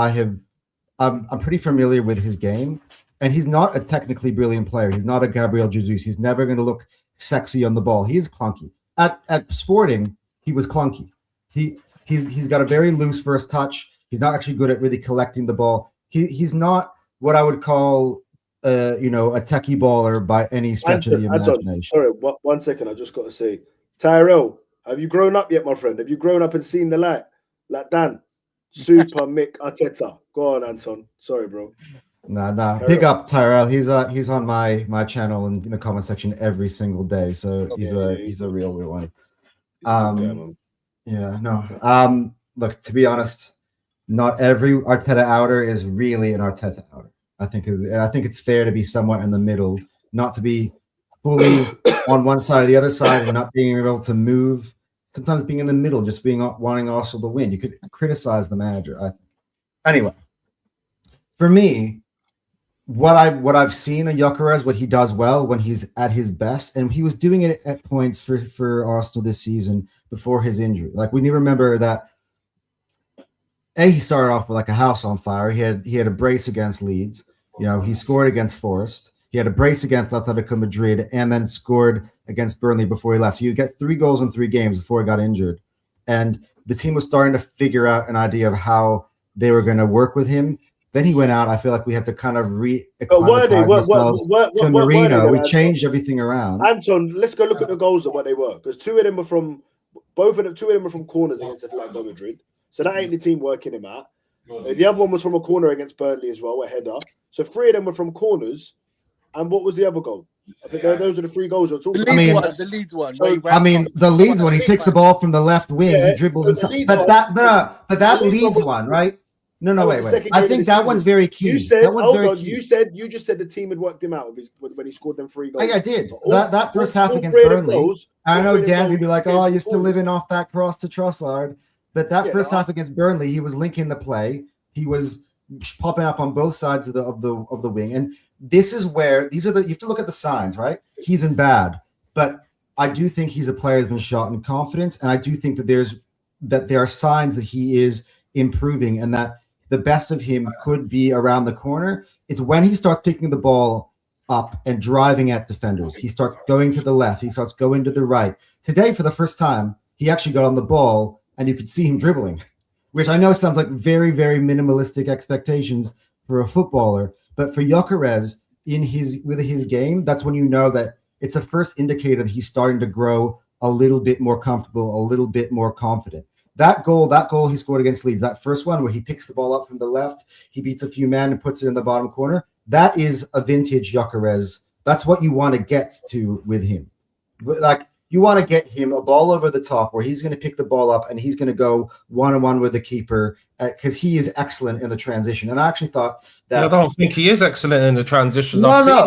I'm pretty familiar with his game, and he's not a technically brilliant player. He's not a Gabriel Jesus. He's never going to look sexy on the ball. He's clunky. At Sporting, he was clunky. He's got a very loose first touch. He's not actually good at really collecting the ball. He's not what I would call a techie baller by any stretch of the imagination. Sorry, 1 second. I just got to say, Tyrell, have you grown up yet, my friend? Have you grown up and seen the light? Like Dan, Super Mick Arteta. Go on, Anton. Sorry, bro. Nah. Big up Tyrell. He's on my channel and in the comment section every single day. So he's a real one. Look, to be honest, not every Arteta outer is really an Arteta outer. I think it's fair to be somewhat in the middle, not to be fully on one side or the other side and not being able to move. Sometimes being in the middle, just wanting Arsenal to win. You could criticize the manager. Anyway, for me, what I've seen of Gyökeres, what he does well when he's at his best, and he was doing it at points for Arsenal this season before his injury. Like, we need to remember that he started off with like a house on fire. He had a brace against Leeds. He scored against Forest. He had a brace against Atletico Madrid and then scored against Burnley before he left. So you get 3 goals in 3 games before he got injured. And the team was starting to figure out an idea of how they were going to work with him. Then he went out. I feel like we had to kind of re-acclimatize ourselves to Marino. We changed everything around. Anton, let's go look at the goals of what they were. Because 2 of them were from corners against Atletico Madrid. So that ain't the team working him out. The other one was from a corner against Burnley as well, a header. So 3 of them were from corners. And what was the other goal? I think those are the 3 goals you're talking about. The Leeds one. The Leeds one, he takes the ball from the left wing, he dribbles inside. But that Leeds one, right? No, wait. I think that one's very key. You said, you just said the team had worked him out when he scored them 3 goals. I did. That first half against Burnley. I know Dan's gonna be like, "Oh, you're still living off that cross to Trossard." But that first half against Burnley, he was linking the play. He was popping up on both sides of the wing, and this is where you have to look at the signs, right? He's been bad, but I do think he's a player who's been shot in confidence, and I do think that there are signs that he is improving, and that the best of him could be around the corner. It's when he starts picking the ball up and driving at defenders. He starts going to the left. He starts going to the right. Today, for the first time, he actually got on the ball, and you could see him dribbling, which I know sounds like very, very minimalistic expectations for a footballer. But for Gyökeres, with his game, that's when you know that it's the first indicator that he's starting to grow a little bit more comfortable, a little bit more confident. That goal he scored against Leeds, that first one where he picks the ball up from the left, he beats a few men and puts it in the bottom corner, that is a vintage Gyökeres. That's what you want to get to with him. Like, you want to get him a ball over the top where he's going to pick the ball up and he's going to go one-on-one with the keeper because he is excellent in the transition. And I actually thought that... I don't think he is excellent in the transition. But I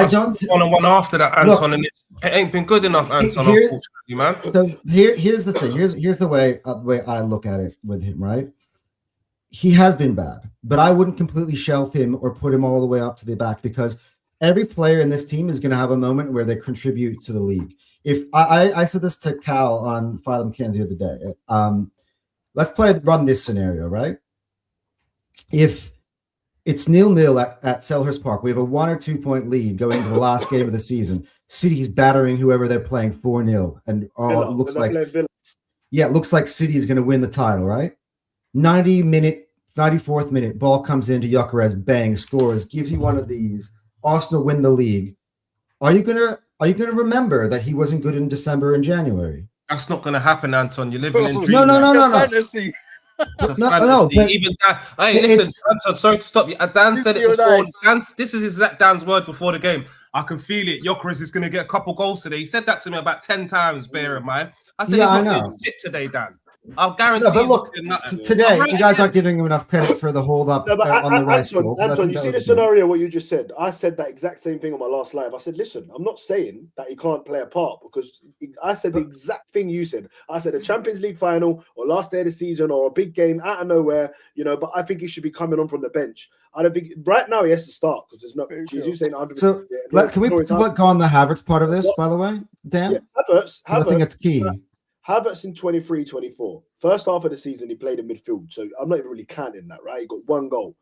don't... One-on-one after that, Anton, and it ain't been good enough, Anton, unfortunately, man. So here's the thing. Here's the way I look at it with him, right? He has been bad, but I wouldn't completely shelf him or put him all the way up to the back because every player in this team is going to have a moment where they contribute to the league. If I said this to Cal on Fire Them Cans the other day, let's run this scenario, right? If it's 0-0 at Selhurst Park, we have a 1 or 2 point lead going into the last game of the season. City's battering whoever they're playing 4-0, and it looks like City is going to win the title, right? 94th minute, ball comes into Gyökeres, bang, scores, gives you one of these. Arsenal win the league. Are you gonna remember that he wasn't good in December and January? That's not gonna happen, Anton. You're living in dreams. No. Fantasy. No, but even Dan, hey, listen, Anton, sorry to stop you. Dan said it before. This is exact Dan's word before the game. I can feel it. Gyökeres is gonna get a couple goals today. He said that to me about 10 times. Bear in mind. I said, it's not doing shit today, Dan. I'll guarantee. No, but look, nothing. today you guys aren't giving him enough credit for the hold up on the Rice goal. Anton, you see the scenario what you just said. I said that exact same thing on my last live. I said, listen, I'm not saying that he can't play a part because I said the exact thing you said. I said a Champions League final or last day of the season or a big game out of nowhere, but I think he should be coming on from the bench. I don't think right now he has to start because there's no. Jesus saying 100%. So can we go on the Havertz part of this, by the way, Dan? Yeah, Havertz, I think it's key. Havertz in 23-24. First half of the season, he played in midfield. So I'm not even really counting that, right? He got one goal,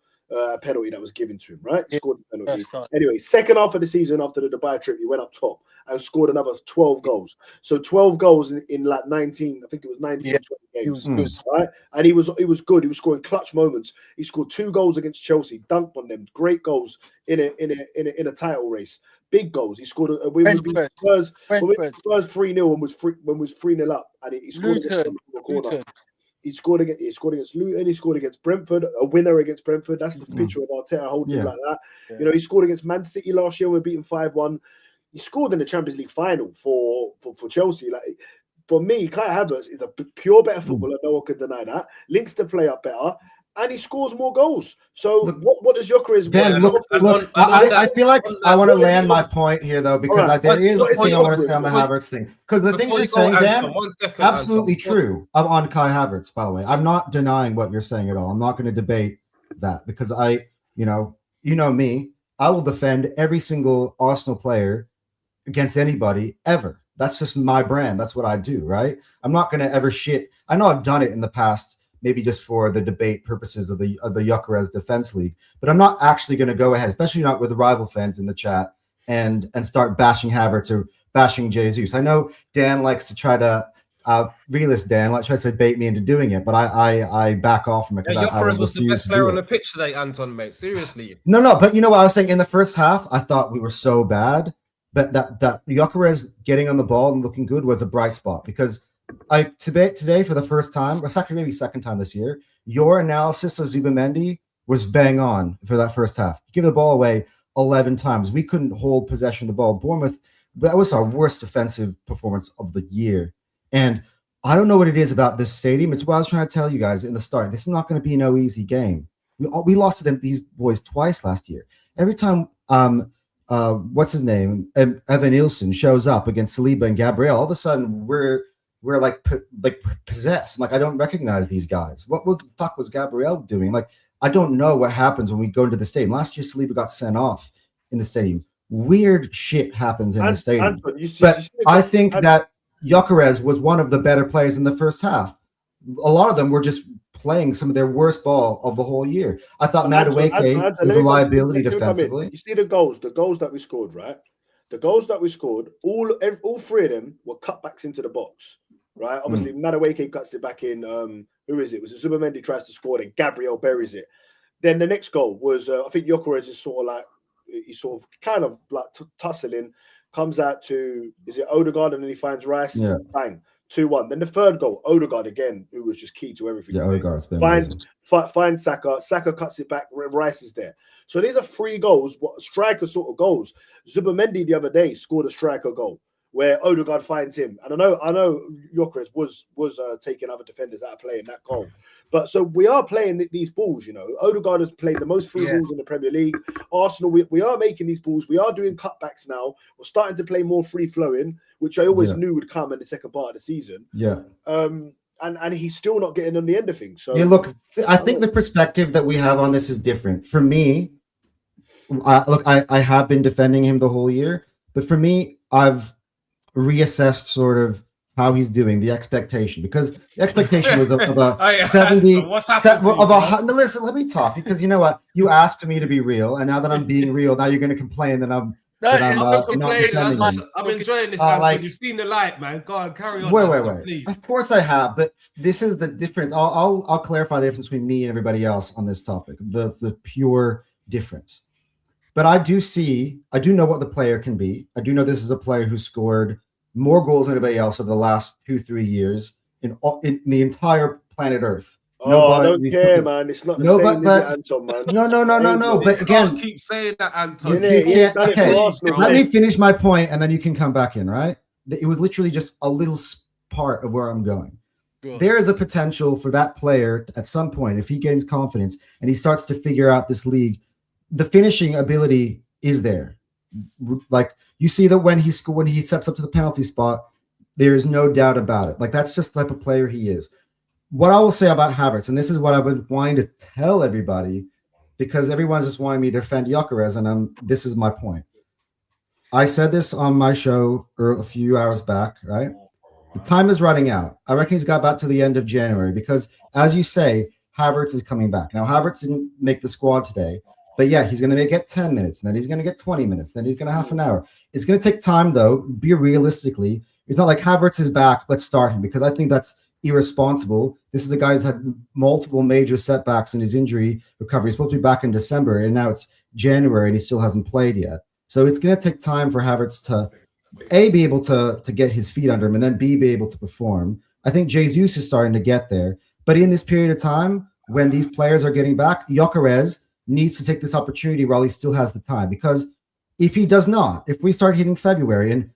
penalty that was given to him, right? He scored the penalty. Right. Anyway, second half of the season after the Dubai trip, he went up top and scored another 12 goals. So 12 goals in like 19, I think it was 19, 20 games. He was good. Right? And he was good. He was scoring clutch moments. He scored 2 goals against Chelsea, dunked on them. Great goals in a title race. Big goals. He scored. We Spurs 3-0 and was 3-0 up, and he scored against the corner. He scored against Luton. He scored against Brentford, a winner against Brentford. That's the picture of Arteta holding like that. Yeah. He scored against Man City last year. We beat him 5-1. He scored in the Champions League final for Chelsea. Like for me, Kai Havertz is a pure better footballer. No one could deny that. Links the play up better. And he scores more goals. So what does Gyökeres? Dan, look. I feel like I want to land my point here though, because there is a thing I want to say on the Havertz thing. Because the things you're saying, Dan, absolutely true. I'm on Kai Havertz, by the way. I'm not denying what you're saying at all. I'm not going to debate that because you know me. I will defend every single Arsenal player against anybody ever. That's just my brand. That's what I do, right? I'm not going to ever shit. I know I've done it in the past. Maybe just for the debate purposes of the Gyökeres Defense League. But I'm not actually going to go ahead, especially not with the rival fans in the chat, and start bashing Havertz or bashing Jesus. I know Dan likes to try to, realist Dan, tries to bait me into doing it, but I back off from it. Gyökeres was the best player on the pitch today, Anton, mate. Seriously. No, but you know what I was saying? In the first half, I thought we were so bad, but that Gyökeres getting on the ball and looking good was a bright spot because today for the first time, or second, maybe second time this year, your analysis of Zubamendi was bang on for that first half. You give the ball away 11 times. We couldn't hold possession of the ball. Bournemouth, that was our worst defensive performance of the year. And I don't know what it is about this stadium. It's what I was trying to tell you guys in the start. This is not going to be no easy game. We lost to these boys twice last year. Every time what's his name? Evan Nilsson shows up against Saliba and Gabriel, all of a sudden we're like possessed. Like I don't recognize these guys. What the fuck was Gabriel doing? Like I don't know what happens when we go into the stadium. Last year, Saliba got sent off in the stadium. Weird shit happens in the stadium. I think that Gyökeres was one of the better players in the first half. A lot of them were just playing some of their worst ball of the whole year. I thought Madueke was a liability defensively. You see the goals that we scored, right? The goals that we scored, all 3 of them were cutbacks into the box. Right, obviously, Madueke cuts it back in. Who is it? Was it Zubamendi tries to score it? Gabriel buries it. Then the next goal was, I think Gyökeres is sort of kind of like tussling, comes out to, is it Odegaard, and then he finds Rice. Yeah. Bang, 2-1. Then the third goal, Odegaard again, who was just key to everything. Yeah, Odegaard's been find Saka. Saka cuts it back. Rice is there. So these are 3 goals, striker sort of goals. Zubamendi the other day scored a striker goal where Odegaard finds him. And I know Gyökeres was taking other defenders out of play in that goal. But so we are playing these balls, Odegaard has played the most free balls in the Premier League. Arsenal, we are making these balls. We are doing cutbacks now. We're starting to play more free-flowing, which I always knew would come in the second part of the season. Yeah. And he's still not getting on the end of things. So yeah, look, I think the perspective that we have on this is different. For me, I have been defending him the whole year. But for me, I've reassessed sort of how he's doing, the expectation, because the expectation was of a 70. Listen, let me talk, because you know what? You asked me to be real, and now that I'm being real, now you're going to complain that I'm not defending him. I'm enjoying this. Like, you've seen the light, man. Go on, carry on. Wait. Of course I have, but this is the difference. I'll clarify the difference between me and everybody else on this topic. The pure difference. But I do know what the player can be. I do know this is a player who scored more goals than anybody else over the last 2-3 years in the entire planet Earth. I don't care, man. It's not the same as Anton, man. No. But again, keep saying that, Anton. Let me finish my point, and then you can come back in, right? It was literally just a little part of where I'm going. there is a potential for that player at some point, if he gains confidence and he starts to figure out this league, the finishing ability is there. Like you see that when he steps up to the penalty spot, there is no doubt about it. Like that's just the type of player he is. What I will say about Havertz, and this is what I've been wanting to tell everybody, because everyone's just wanting me to defend Gyökeres, and this is my point. I said this on my show a few hours back, right? The time is running out. I reckon he's got back to the end of January because, as you say, Havertz is coming back. Now, Havertz didn't make the squad today, but yeah, he's going to get 10 minutes, and then he's going to get 20 minutes, then he's going to half an hour. It's going to take time, though. Be realistically. It's not like Havertz is back, let's start him, because I think that's irresponsible. This is a guy who's had multiple major setbacks in his injury recovery. He's supposed to be back in December, and now it's January, and he still hasn't played yet. So it's going to take time for Havertz to, A, be able to get his feet under him, and then B, be able to perform. I think Jesus is starting to get there. But in this period of time, when these players are getting back, Gyökeres needs to take this opportunity while he still has the time. Because if he does not, if we start hitting February and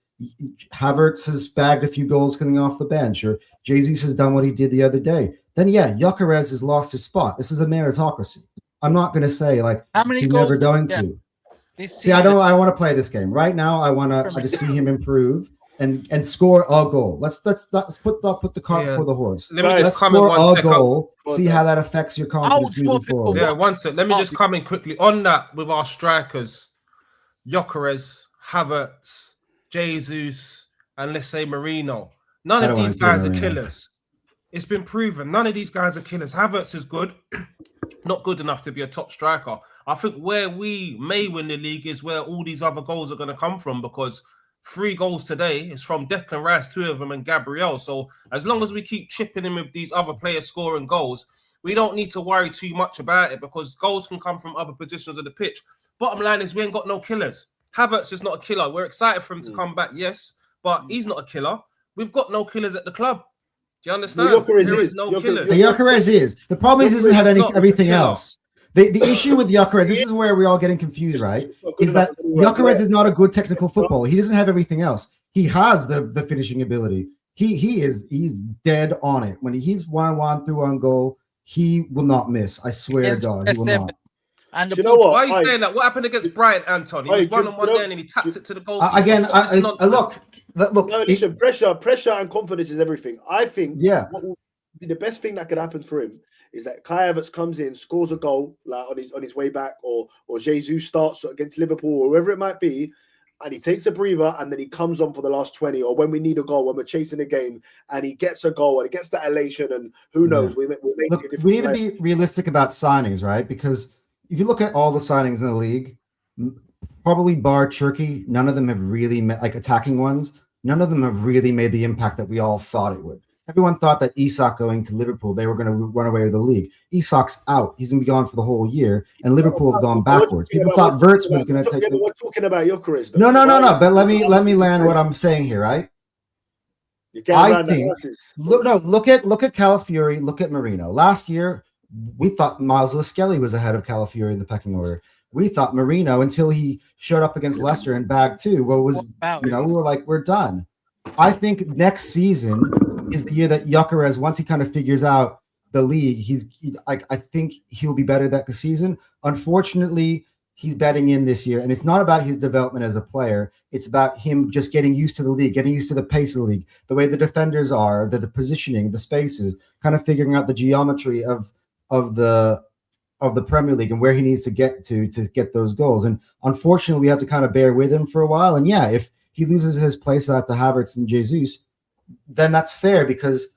Havertz has bagged a few goals coming off the bench, or Jesus has done what he did the other day, then yeah, Gyökeres has lost his spot. This is a meritocracy. I'm not going to say like he's never going to. See, I want to play this game right now. I just see him improve and score a goal. Let's put the cart before the horse. Let's score a goal. See how that affects your confidence moving forward. Yeah, one sec. Let me just come in quickly on that with our strikers, Gyökeres, Havertz, Jesus, and let's say Marino. None of these guys are killers. It's been proven. None of these guys are killers. Havertz is good, not good enough to be a top striker. I think where we may win the league is where all these other goals are going to come from, because 3 goals today is from Declan Rice, 2 of them, and Gabriel. So as long as we keep chipping in with these other players scoring goals, we don't need to worry too much about it, because goals can come from other positions of the pitch. Bottom line is we ain't got no killers. Havertz is not a killer. We're excited for him to come back, yes, but he's not a killer. We've got no killers at the club. Do you understand? There is no killers. Gyökeres is. The problem is he doesn't have everything else. The issue with Gyökeres, this is where we're all getting confused, right? Is that Gyökeres is not a good technical footballer. He doesn't have everything else. He has the finishing ability. He's dead on it. When he's 1-1 through on goal, he will not miss. I swear to God, he will not. And you know what? Why are you saying that? What happened against Brighton, Anton? He was 1-on-1 there and he tapped it to the goal. Again, look. No, listen, pressure and confidence is everything. I think what will be the best thing that could happen for him is that Kai Havertz comes in, scores a goal like on his way back, or Jesus starts against Liverpool or whoever it might be, and he takes a breather and then he comes on for the last 20, or when we need a goal, when we're chasing a game, and he gets a goal and he gets that elation, and who knows, we need to be realistic about signings, right? Because if you look at all the signings in the league, probably bar Turkey, none of them have really met, like attacking ones, none of them have really made the impact that we all thought it would. Everyone thought that Isak going to Liverpool, they were going to run away with the league. Isak's out. He's going to be gone for the whole year, and Liverpool have gone backwards. People thought Wirtz was going to take the... We're talking about Gyökeres. No. But let me land what I'm saying here, right? I think look at Calafiori, look at Marino. Last year, we thought Miles Lewis-Skelly was ahead of Calafiori in the pecking order. We thought Marino until he showed up against Leicester and bagged 2. We were like, we're done. I think next season is the year that Gyökeres, once he kind of figures out the league, I think he'll be better that season. Unfortunately, he's betting in this year, and it's not about his development as a player. It's about him just getting used to the league, getting used to the pace of the league, the way the defenders are, the positioning, the spaces, kind of figuring out the geometry of the Premier League and where he needs to get to get those goals. And unfortunately, we have to kind of bear with him for a while. And yeah, if he loses his place out to Havertz and Jesus, then that's fair, because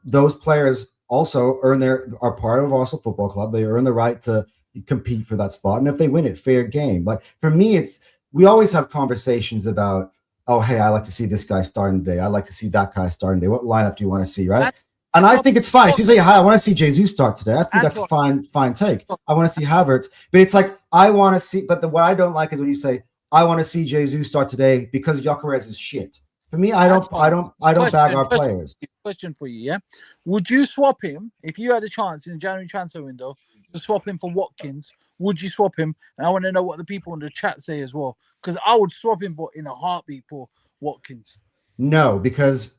those players also are part of Arsenal Football Club. They earn the right to compete for that spot, and if they win it, fair game. Like for me, we always have conversations about, oh hey, I like to see this guy starting today. I like to see that guy starting today. What lineup do you want to see, right? And I think it's fine. If you say, hi, I want to see Jesus start today, I think that's a fine take. I want to see Havertz, but it's like I want to see. But what I don't like is when you say, I want to see Jesus start today because Gyökeres is shit. For me, I don't bag our players. Question for you, yeah? Would you swap him if you had a chance in the January transfer window to swap him for Watkins? Would you swap him? And I want to know what the people in the chat say as well, because I would swap him in a heartbeat for Watkins. No, because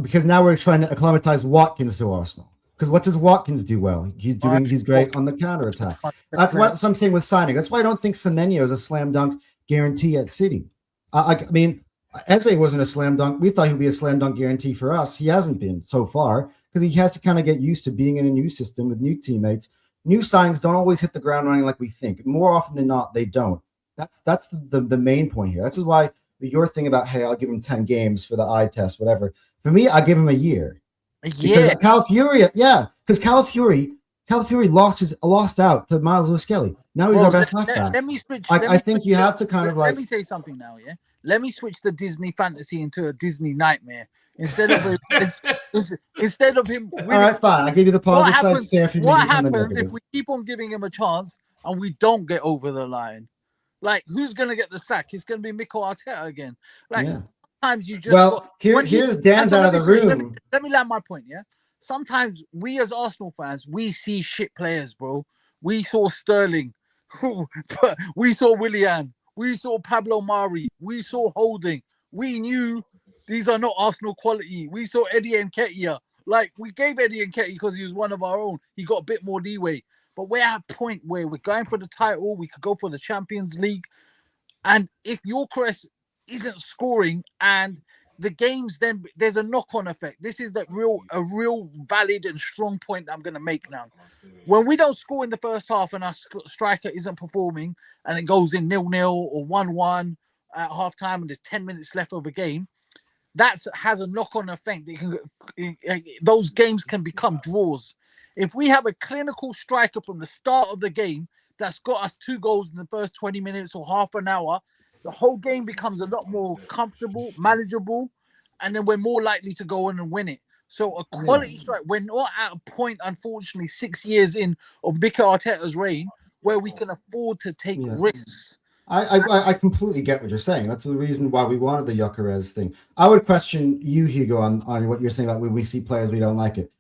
because now we're trying to acclimatize Watkins to Arsenal. Because what does Watkins do well? He's great on the counter attack. That's what I'm saying with signing. That's why I don't think Semenyo is a slam dunk guarantee at City. I mean, Eze wasn't a slam dunk. We thought he'd be a slam dunk guarantee for us. He hasn't been so far because he has to kind of get used to being in a new system with new teammates. New signings don't always hit the ground running like we think. More often than not, they don't. That's the main point here. That's just why your thing about, hey, I'll give him 10 games for the eye test, whatever. For me, I give him a year. Because Calafiori, because Calafiori lost out to Miles O'Skelly. Now he's our best left back. Let me switch. I think you have to kind of like. Let me say something now, yeah. Let me switch the Disney fantasy into a Disney nightmare instead of him. Winning. All right, fine. I'll give you the positive side. What happens if we keep on giving him a chance and we don't get over the line? Like, who's gonna get the sack? It's gonna be Mikel Arteta again. Like. Yeah. Sometimes you just here's Dan's out of the room. Let me land my point. Yeah, sometimes we as Arsenal fans we see shit players, bro. We saw Sterling, we saw Willian, we saw Pablo Mari, we saw Holding. We knew these are not Arsenal quality. We saw Eddie Nketiah. Like, we gave Eddie Nketiah because he was one of our own. He got a bit more leeway. But we're at a point where we're going for the title. We could go for the Champions League, and if Gyökeres isn't scoring and the games, then there's a knock-on effect. This is a real valid and strong point that I'm going to make now. When we don't score in the first half and our striker isn't performing and it goes in 0-0 or 1-1 at half-time and there's 10 minutes left of a game, that has a knock-on effect. Those games can become draws. If we have a clinical striker from the start of the game that's got us 2 goals in the first 20 minutes or half an hour, the whole game becomes a lot more comfortable, manageable, and then we're more likely to go on and win it. So a quality strike. We're not at a point, unfortunately, 6 years in of Mikel Arteta's reign where we can afford to take risks. I completely get what you're saying. That's the reason why we wanted the Gyökeres thing. I would question you, Hugo, on what you're saying about when we see players we don't like it.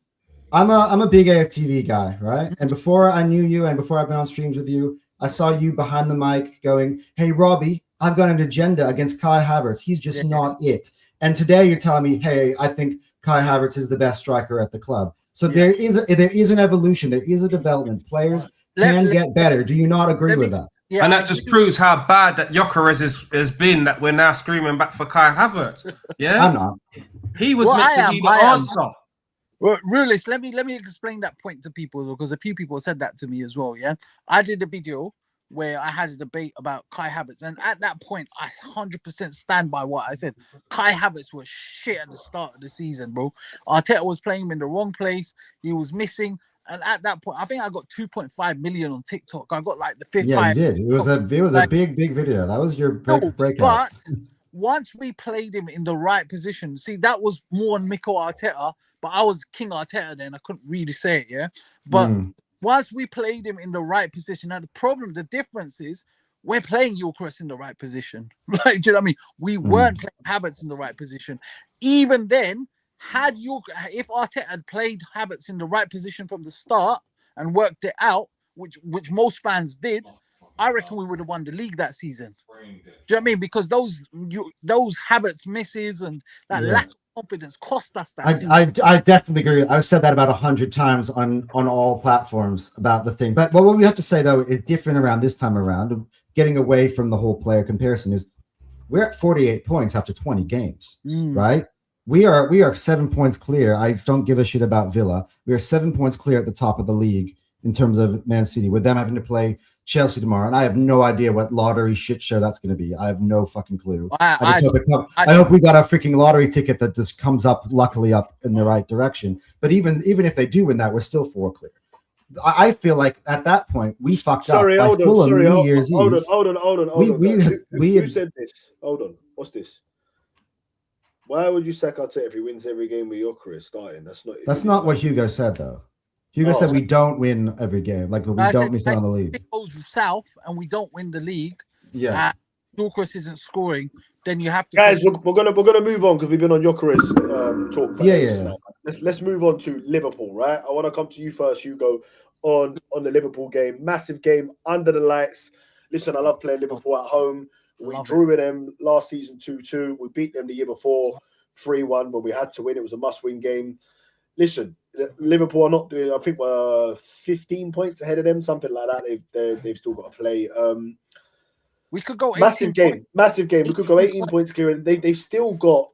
I'm a big AFTV guy, right? And before I knew you and before I've been on streams with you, I saw you behind the mic going, "Hey, Robbie, I've got an agenda against Kai Havertz. He's just not it." And today you're telling me, "Hey, I think Kai Havertz is the best striker at the club." So there is an evolution. There is a development. Players can get better. Do you not agree with that? Yeah, and that just proves how bad that Gyökeres has been, that we're now screaming back for Kai Havertz. Yeah, I'm not. He was meant to be the answer. Well, realist, let me explain that point to people, because a few people said that to me as well. Yeah, I did a video where I had a debate about Kai Havertz, and at that point, I 100% stand by what I said. Kai Havertz was shit at the start of the season, bro. Arteta was playing him in the wrong place. He was missing, and at that point, I think I got 2.5 million on TikTok. I got like the fifth. Yeah, you did. It was a big video. That was your breakout. But once we played him in the right position, see, that was more on Mikel Arteta. But I was King Arteta then. I couldn't really say it, yeah. But once we played him in the right position, now the difference is we're playing Gyökeres in the right position. Like, do you know what I mean? We weren't playing Havertz in the right position. Even then, if Arteta had played Havertz in the right position from the start and worked it out, which most fans did, I reckon we would have won the league that season. Do you know what I mean? Because those Havertz misses and that lack of confidence cost us that. I definitely agree. I've said that about 100 times on all platforms about the thing. But what we have to say though is different around this time around. Getting away from the whole player comparison is we're at 48 points after 20 games, right? We are 7 points clear. I don't give a shit about Villa. We are 7 points clear at the top of the league in terms of Man City, with them having to play Chelsea tomorrow, and I have no idea what lottery shit show that's going to be. I have no fucking clue. I hope we got a freaking lottery ticket that just comes up, luckily up in the right direction. But even if they do win that, we're still 4 clear. I feel like at that point we fucked up. Hold on. Who said this? Hold on. What's this? Why would you sack Arteta if he wins every game with Gyökeres starting? That's not what Hugo said though. Hugo said we don't win every game. Like we don't miss out on the league. If it goes south and we don't win the league, Gyökeres isn't scoring, then you have to. Guys, we're gonna move on because we've been on Gyökeres talk. Yeah. Let's move on to Liverpool, right? I want to come to you first, Hugo, on the Liverpool game. Massive game under the lights. Listen, I love playing Liverpool at home. We drew with them last season 2-2. We beat them the year before 3-1 when we had to win. It was a must-win game. Listen, Liverpool are not doing. I think we're 15 points ahead of them, something like that. They've still got to play. We could go massive game. We could go 18 points clear, and they've still got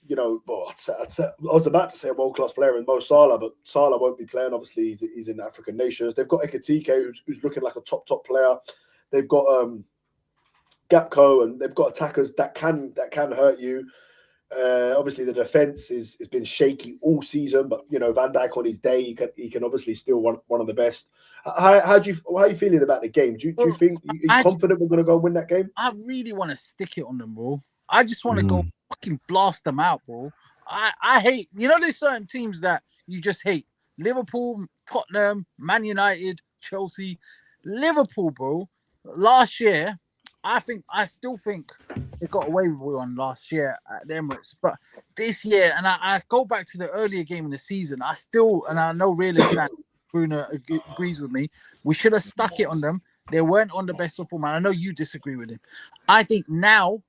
you know. Well, I was about to say a world-class player in Mo Salah, but Salah won't be playing. Obviously, he's in African nations. They've got Ekitike, who's looking like a top player. They've got Gakpo, and they've got attackers that can hurt you. Obviously, the defense has been shaky all season, but you know Van Dijk on his day, he can obviously still one of the best. How are you feeling about the game? Do you think you're confident we're going to go and win that game? I really want to stick it on them, bro. I just want to go fucking blast them out, bro. I hate, you know, there's certain teams that you just hate. Liverpool, Tottenham, Man United, Chelsea, Liverpool, bro. Last year, I still think they got away with one last year at the Emirates, but this year, and I go back to the earlier game in the season, and I know realist that Bruno agrees with me, we should have stuck it on them. They weren't on the best of form, and I know you disagree with him. I think now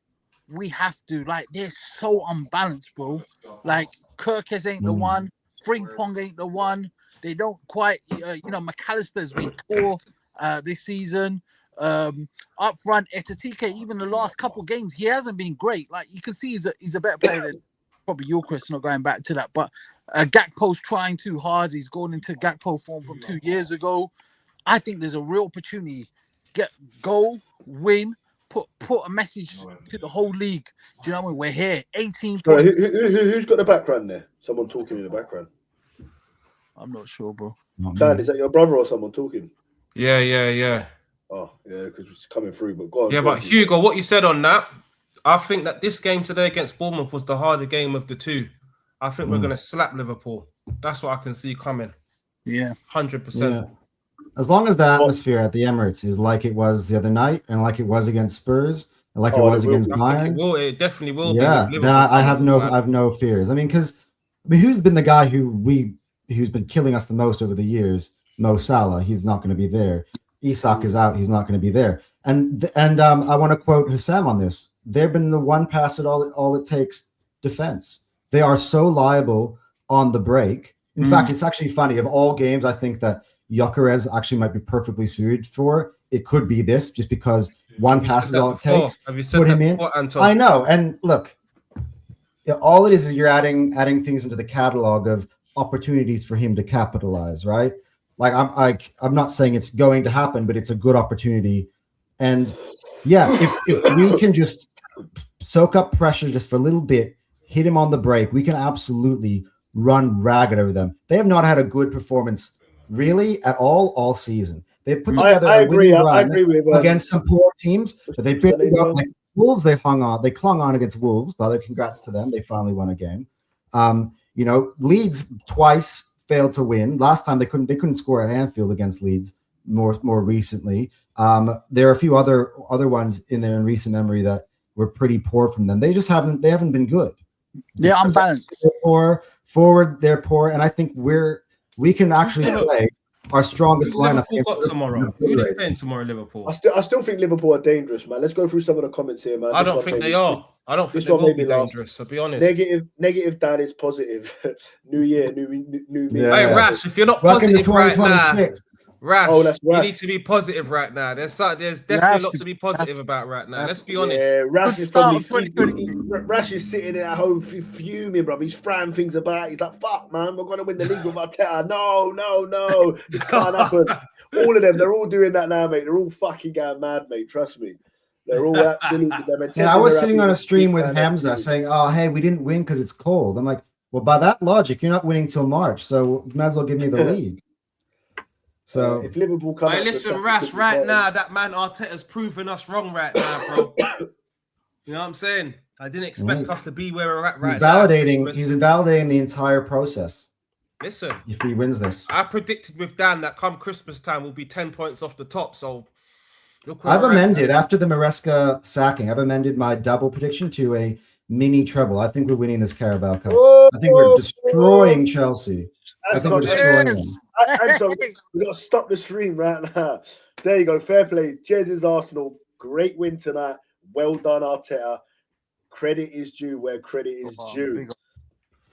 we have to, like, they're so unbalanced, bro. Like, Kirkes ain't the one, Frimpong ain't the one. They don't quite, McAllister's been poor this season. Up front, Arteta'S, even the last couple of games, he hasn't been great. Like, you can see he's a better player than probably Chris, not going back to that. But Gakpo's trying too hard. He's going into Gakpo form from 2 years ago. I think there's a real opportunity. Go, win, put a message to the whole league. Do you know what I mean? We're here. 18 points. Who's got the background there? Someone talking in the background. I'm not sure, bro. Dan, is that your brother or someone talking? Yeah. Oh, yeah, because it's coming through. But go on. Yeah, but Hugo, what you said on that, I think that this game today against Bournemouth was the harder game of the two. I think we're going to slap Liverpool. That's what I can see coming. Yeah. 100%. Yeah. As long as the atmosphere at the Emirates is like it was the other night and like it was against Spurs and like it was against Bayern. It definitely will be. Yeah, then I have no fears. I mean, who's been the guy who's been killing us the most over the years? Mo Salah. He's not going to be there. Isak is out. He's not going to be there. And I want to quote Hassam on this. They've been the one pass at all it takes defense. They are so liable on the break. In fact, it's actually funny. Of all games, I think that Gyökeres actually might be perfectly suited for. It could be this, just because one pass is all it takes. Have you said put that him in. before, Anton? I know. And look, all it is you're adding things into the catalog of opportunities for him to capitalize, right? Like I'm not saying it's going to happen, but it's a good opportunity. And yeah, if we can just soak up pressure just for a little bit, hit him on the break, we can absolutely run ragged over them. They have not had a good performance really at all season. They've put together I agree with against some poor teams, but they barely got, like Wolves. They clung on against Wolves. But congrats to them. They finally won a game. Leeds twice failed to win. Last time they couldn't score at Anfield against Leeds. More recently, there are a few other ones in there in recent memory that were pretty poor from them. They haven't been good. They're unbalanced. They're poor. Forward, they're poor, and I think we can actually play our strongest lineup tomorrow. Who are they playing tomorrow, Liverpool? I still think Liverpool are dangerous, man. Let's go through some of the comments here, man. I don't think they are. I don't think they will be dangerous, to be honest. Negative Dan is positive. New year, new me. Hey, Rash, if you're not positive right now, Rash, you need to be positive right now. There's definitely a lot to be positive about right now. Let's be honest. Yeah, Rash is probably Rash is sitting at home fuming, bro. He's frying things about. He's like, "Fuck, man, we're gonna win the league with Arteta." No, this can't happen. All of them, they're all doing that now, mate. They're all fucking going mad, mate. Trust me. They're all absolutely. And I was sitting on a stream with Hamza saying, "Oh, hey, we didn't win because it's cold." I'm like, "Well, by that logic, you're not winning till March, so you might as well give me the league." So if Liverpool come, listen, Rash, right now that man Arteta's proving us wrong right now, bro. You know what I'm saying? I didn't expect us to be where we're at right now. He's invalidating the entire process. Listen, if he wins this, I predicted with Dan that come Christmas time we'll be 10 points off the top. So I've amended after the Maresca sacking. I've amended my double prediction to a mini treble. I think we're winning this Carabao Cup. I think we're destroying Chelsea. I think we're destroying them. So we got to stop the stream right now. There you go. Fair play. Cheers, Arsenal. Great win tonight. Well done, Arteta. Credit is due where credit is Oh, due.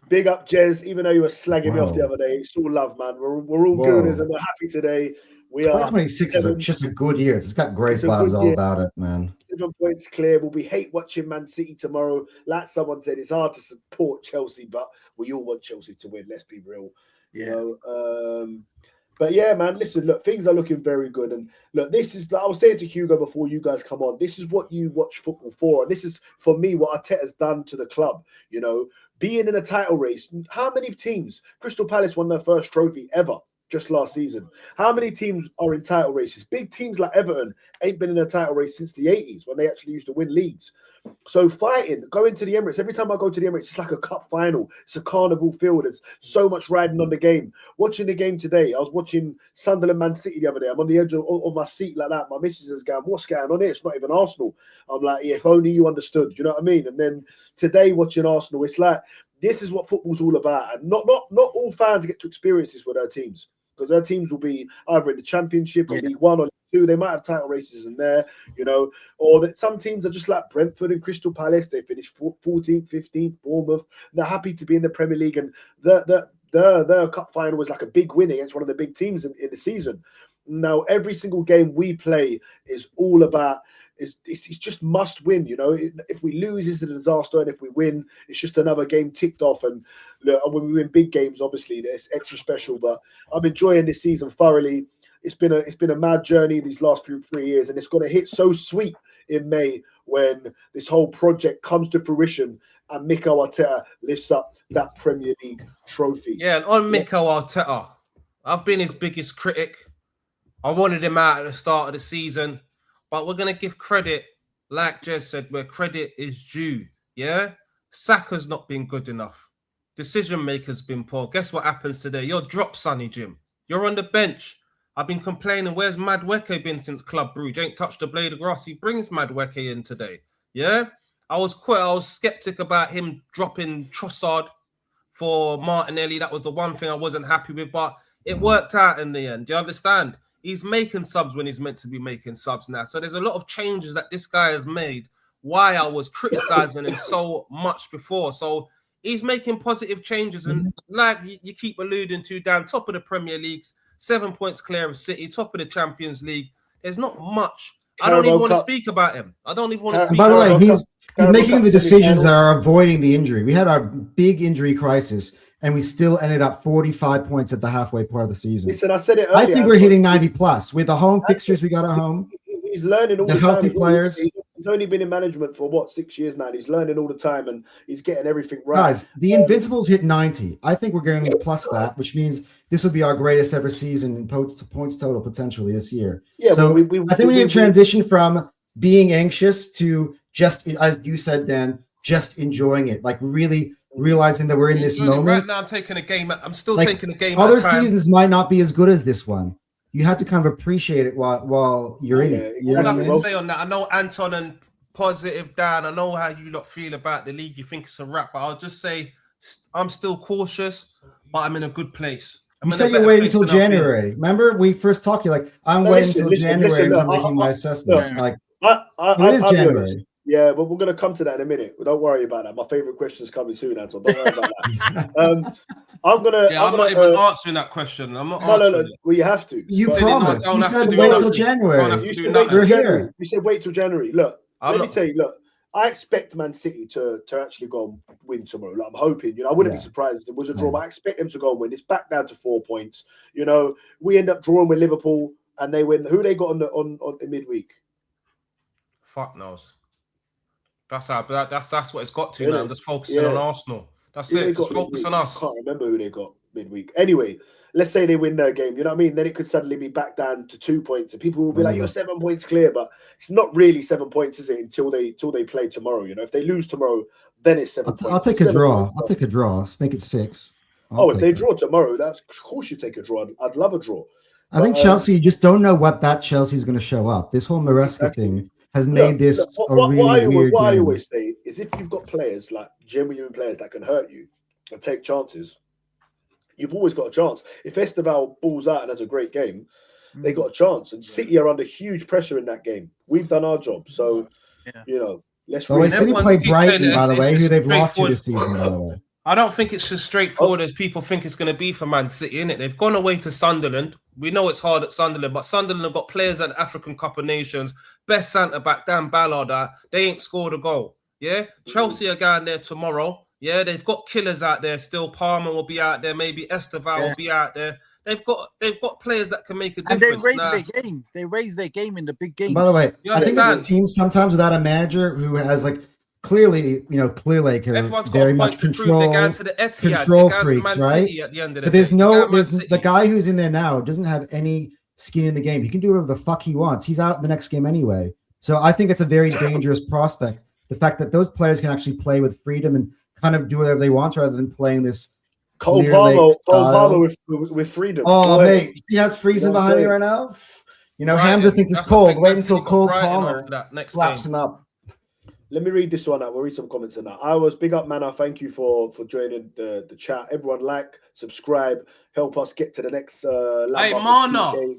Big up, Jez. Even though you were slagging me off the Whoa. other day, it's all love, man. We're all Whoa. gooners and we're happy today. We are 2026 is just a good year. It's got great It's a vibes good all year. about it, man. 7 points clear. We hate watching Man City tomorrow. Like someone said, it's hard to support Chelsea, but we all want Chelsea to win. Let's be real. Yeah. You know? But yeah, man, listen, look, things are looking very good. And look, this is, I was saying to Hugo before you guys come on, this is what you watch football for. And this is, for me, what Arteta's done to the club, you know, being in a title race. How many teams? Crystal Palace won their first trophy ever just last season. How many teams are in title races? Big teams like Everton ain't been in a title race since the 80s when they actually used to win leagues. So fighting, going to the Emirates, every time I go to the Emirates, it's like a cup final. It's a carnival field. There's so much riding on the game. Watching the game today, I was watching Sunderland Man City the other day. I'm on the edge of my seat like that. My missus is going, what's going on here? It's not even Arsenal. I'm like, yeah, if only you understood. You know what I mean? And then today watching Arsenal, it's like, this is what football's all about. And not all fans get to experience this with their teams, because their teams will be either in the Championship or League One or League Two. They might have title races in there, you know, or that some teams are just like Brentford and Crystal Palace. They finish 14th, 15th, Bournemouth. They're happy to be in the Premier League, and their cup final was like a big win against one of the big teams in the season. Now, every single game we play is all about, it's just must win, you know. If we lose, it's a disaster, and if we win, it's just another game ticked off. And when we win big games, obviously, it's extra special. But I'm enjoying this season thoroughly. It's been a mad journey these last 3 years, and it's going to hit so sweet in May when this whole project comes to fruition and Mikel Arteta lifts up that Premier League trophy. Yeah, and on Mikel Arteta, I've been his biggest critic. I wanted him out at the start of the season, but we're going to give credit, like Jez said, where credit is due. Yeah? Saka's not been good enough. Decision maker's been poor. Guess what happens today? You're dropped, Sonny Jim. You're on the bench. I've been complaining, where's Madueke been since Club Brugge? Ain't touched a blade of grass. He brings Madueke in today. Yeah? I was skeptic about him dropping Trossard for Martinelli. That was the one thing I wasn't happy with, but it worked out in the end. Do you understand? He's making subs when he's meant to be making subs now. So there's a lot of changes that this guy has made. Why I was criticizing him so much before. So he's making positive changes. And like you keep alluding to, down top of the Premier Leagues, 7 points clear of City, top of the Champions League. There's not much. I don't even want to speak about him. I don't even want to speak about him. By the way, he's making the decisions semi-final. that are avoiding the injury. We had our big injury crisis, and we still ended up 45 points at the halfway part of the season. Listen, I said it earlier. I think we're hitting 90 plus with the home fixtures we got at home. He's learning all The the healthy time. players. He's only been in management for 6 years now. And he's learning all the time, and he's getting everything right. Guys, the Invincibles hit 90. I think we're going to plus that, which means this will be our greatest ever season in points total potentially this year. Yeah, so well, I think we need to transition from being anxious to just, as you said, Dan, just enjoying it, like really realizing that we're in this moment. Right now, I'm taking a game. I'm still like, taking a game. Other seasons might not be as good as this one. You have to kind of appreciate it while you're in it. You know All I what I can mean? say on that, I know Anton and Positive Dan, I know how you lot feel about the league. You think it's a wrap, but I'll just say I'm still cautious, but I'm in a good place. You said you're waiting until January. Remember, we first talked. You're like, I'm waiting until January until making my assessment. Like, it is January. Yeah, but we're going to come to that in a minute. Don't worry about that. My favorite question is coming soon, Anton. Don't worry about that. I'm not even answering that question. I'm not answering it. Well, you have to. You promised. You said wait till January. You said wait till January. Look, let me tell you. Look, I expect Man City to actually go and win tomorrow. Like, I'm hoping. You know, I wouldn't be surprised if it was a draw, but I expect them to go and win. It's back down to 4 points. You know, we end up drawing with Liverpool, and they win. Who they got on midweek? Fuck knows. That's what it's got to now. I'm just focusing on Arsenal. That's it. Just focus on us. I can't remember who they got midweek. Anyway, let's say they win their game. You know what I mean? Then it could suddenly be back down to 2 points, and people will be like, "You're 7 points clear," but it's not really 7 points, is it? Until they play tomorrow. You know, if they lose tomorrow, then it's 7 points. I'll take a draw. I'll take a draw. Let's make it 6. If they draw tomorrow, of course you take a draw. I'd love a draw. I think Chelsea, you just don't know what that Chelsea is going to show up. This whole Maresca thing has made this a really weird game. What I always say is, if you've got players, like genuine players that can hurt you and take chances, you've always got a chance. If Esteval balls out and has a great game, they got a chance. And City are under huge pressure in that game. We've done our job. So, you know, Let's Oh, wait, read. City Everyone's play keep saying Brighton, it's- by the it's way, just who they've lost to straightforward. this season, by the way. I don't think it's as straightforward as people think it's going to be for Man City, innit? They've gone away to Sunderland. We know it's hard at Sunderland, but Sunderland have got players at the African Cup of Nations. Best centre-back, Dan Ballard, they ain't scored a goal. Yeah? Chelsea are going there tomorrow. Yeah, they've got killers out there still. Palmer will be out there. Maybe Esteval will be out there. They've got players that can make a And difference. they raise their game. They raise their game in the big games. By the way, You I think that understand? teams sometimes without a manager who has like clearly like Everyone's got very a much point to prove. They're control, going to the Etihad. control They're going freaks, to Man right? City at the end of the But there's day. no, They're going to Man there's City. the guy who's in there now doesn't have any skin in the game. He can do whatever the fuck he wants. He's out in the next game anyway. So I think it's a very dangerous prospect. The fact that those players can actually play with freedom and kind of do whatever they want rather than playing this. Cole Clear Lake Palmer style. with freedom. Oh, Boy. mate, see how it's freezing You know what I'm behind me saying? right now? You know, Brighton, Hamza thinks it's that's what I cold. think Wait Man until City got Cole Brighton Palmer after that next slaps game. him up. Let me read this one out. We'll read some comments on that. I was big up, man. I thank you for joining the chat. Everyone like, subscribe, help us get to the next Hey, landmark of Mana. 2K.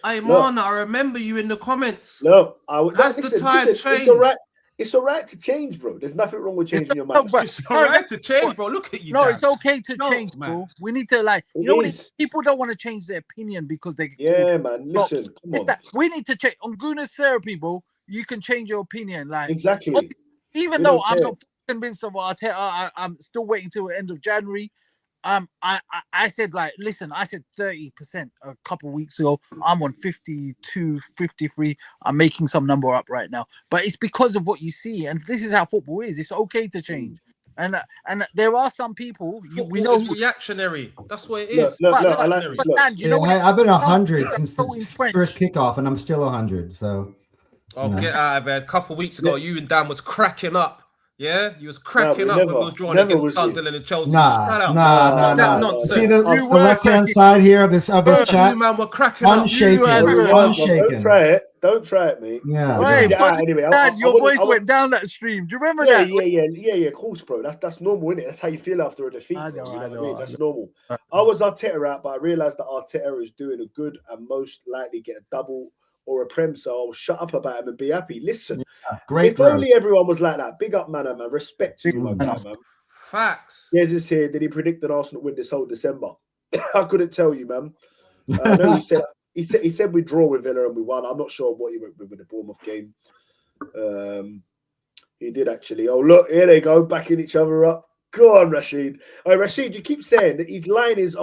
Hey, Look. Mana, I remember you in the comments. Look, Has the tide It's changed? all right. It's all right to change, bro. There's nothing wrong with changing your mind. but- It's all right to change, bro. Look at you. No, Dan. it's okay to No, change, man. bro. We need to It you know what? is. People don't want to change their opinion because they get Yeah, man. called. Listen, come It's on. that we need to change on Gunas therapy, bro. You can change your opinion, like Exactly. even We though don't I'm care. not convinced of Arteta. I'm still waiting till the end of January. I said, like, listen, I said 30% a couple weeks ago. I'm on 52, 53. I'm making some number up right now, but it's because of what you see, and this is how football is. It's okay to change, and there are some people we know it's reactionary. That's what it Look, is. look, But- look. I but- like. but Look, Dan, you know what? I've been 100 since So in the French. first kickoff, and I'm still 100. So Oh, No. get out of there. A couple of weeks ago, you and Dan was cracking up. Yeah? You was cracking we up when never- we was drawing never against was we. Sunderland and Chelsea. nah, Shut up. nah. That You nonsense. see the You were left hand cracking- side here of this chat, You, man, were cracking up. unshaken, as well. Don't unshaken. try it. Don't try it, mate. Yeah, We're Wait, gonna yeah. get but out anyway. Dan, your voice wouldn't- went down that stream. Do you remember Yeah, that? yeah, of course, bro. That's normal, isn't it? That's how you feel after a defeat. I Bro. know, You know I what I know, mean? I That's know. normal. I was Arteta out, but I realized that Arteta is doing a good and most likely get a double or a prem. So I'll shut up about him and be happy. Listen, Great if growth. only everyone was like that. Big up, man. Respect to you, my Big guy, man. man. Facts. Yes, is here. Did he predict an Arsenal win this whole December? I couldn't tell you, man. I know he said we draw with Villa and we won. I'm not sure what he went with the Bournemouth game. He did actually. Oh, look, here they go, backing each other up. Go on, Rashid. Oh, Rashid, you keep saying that his line is,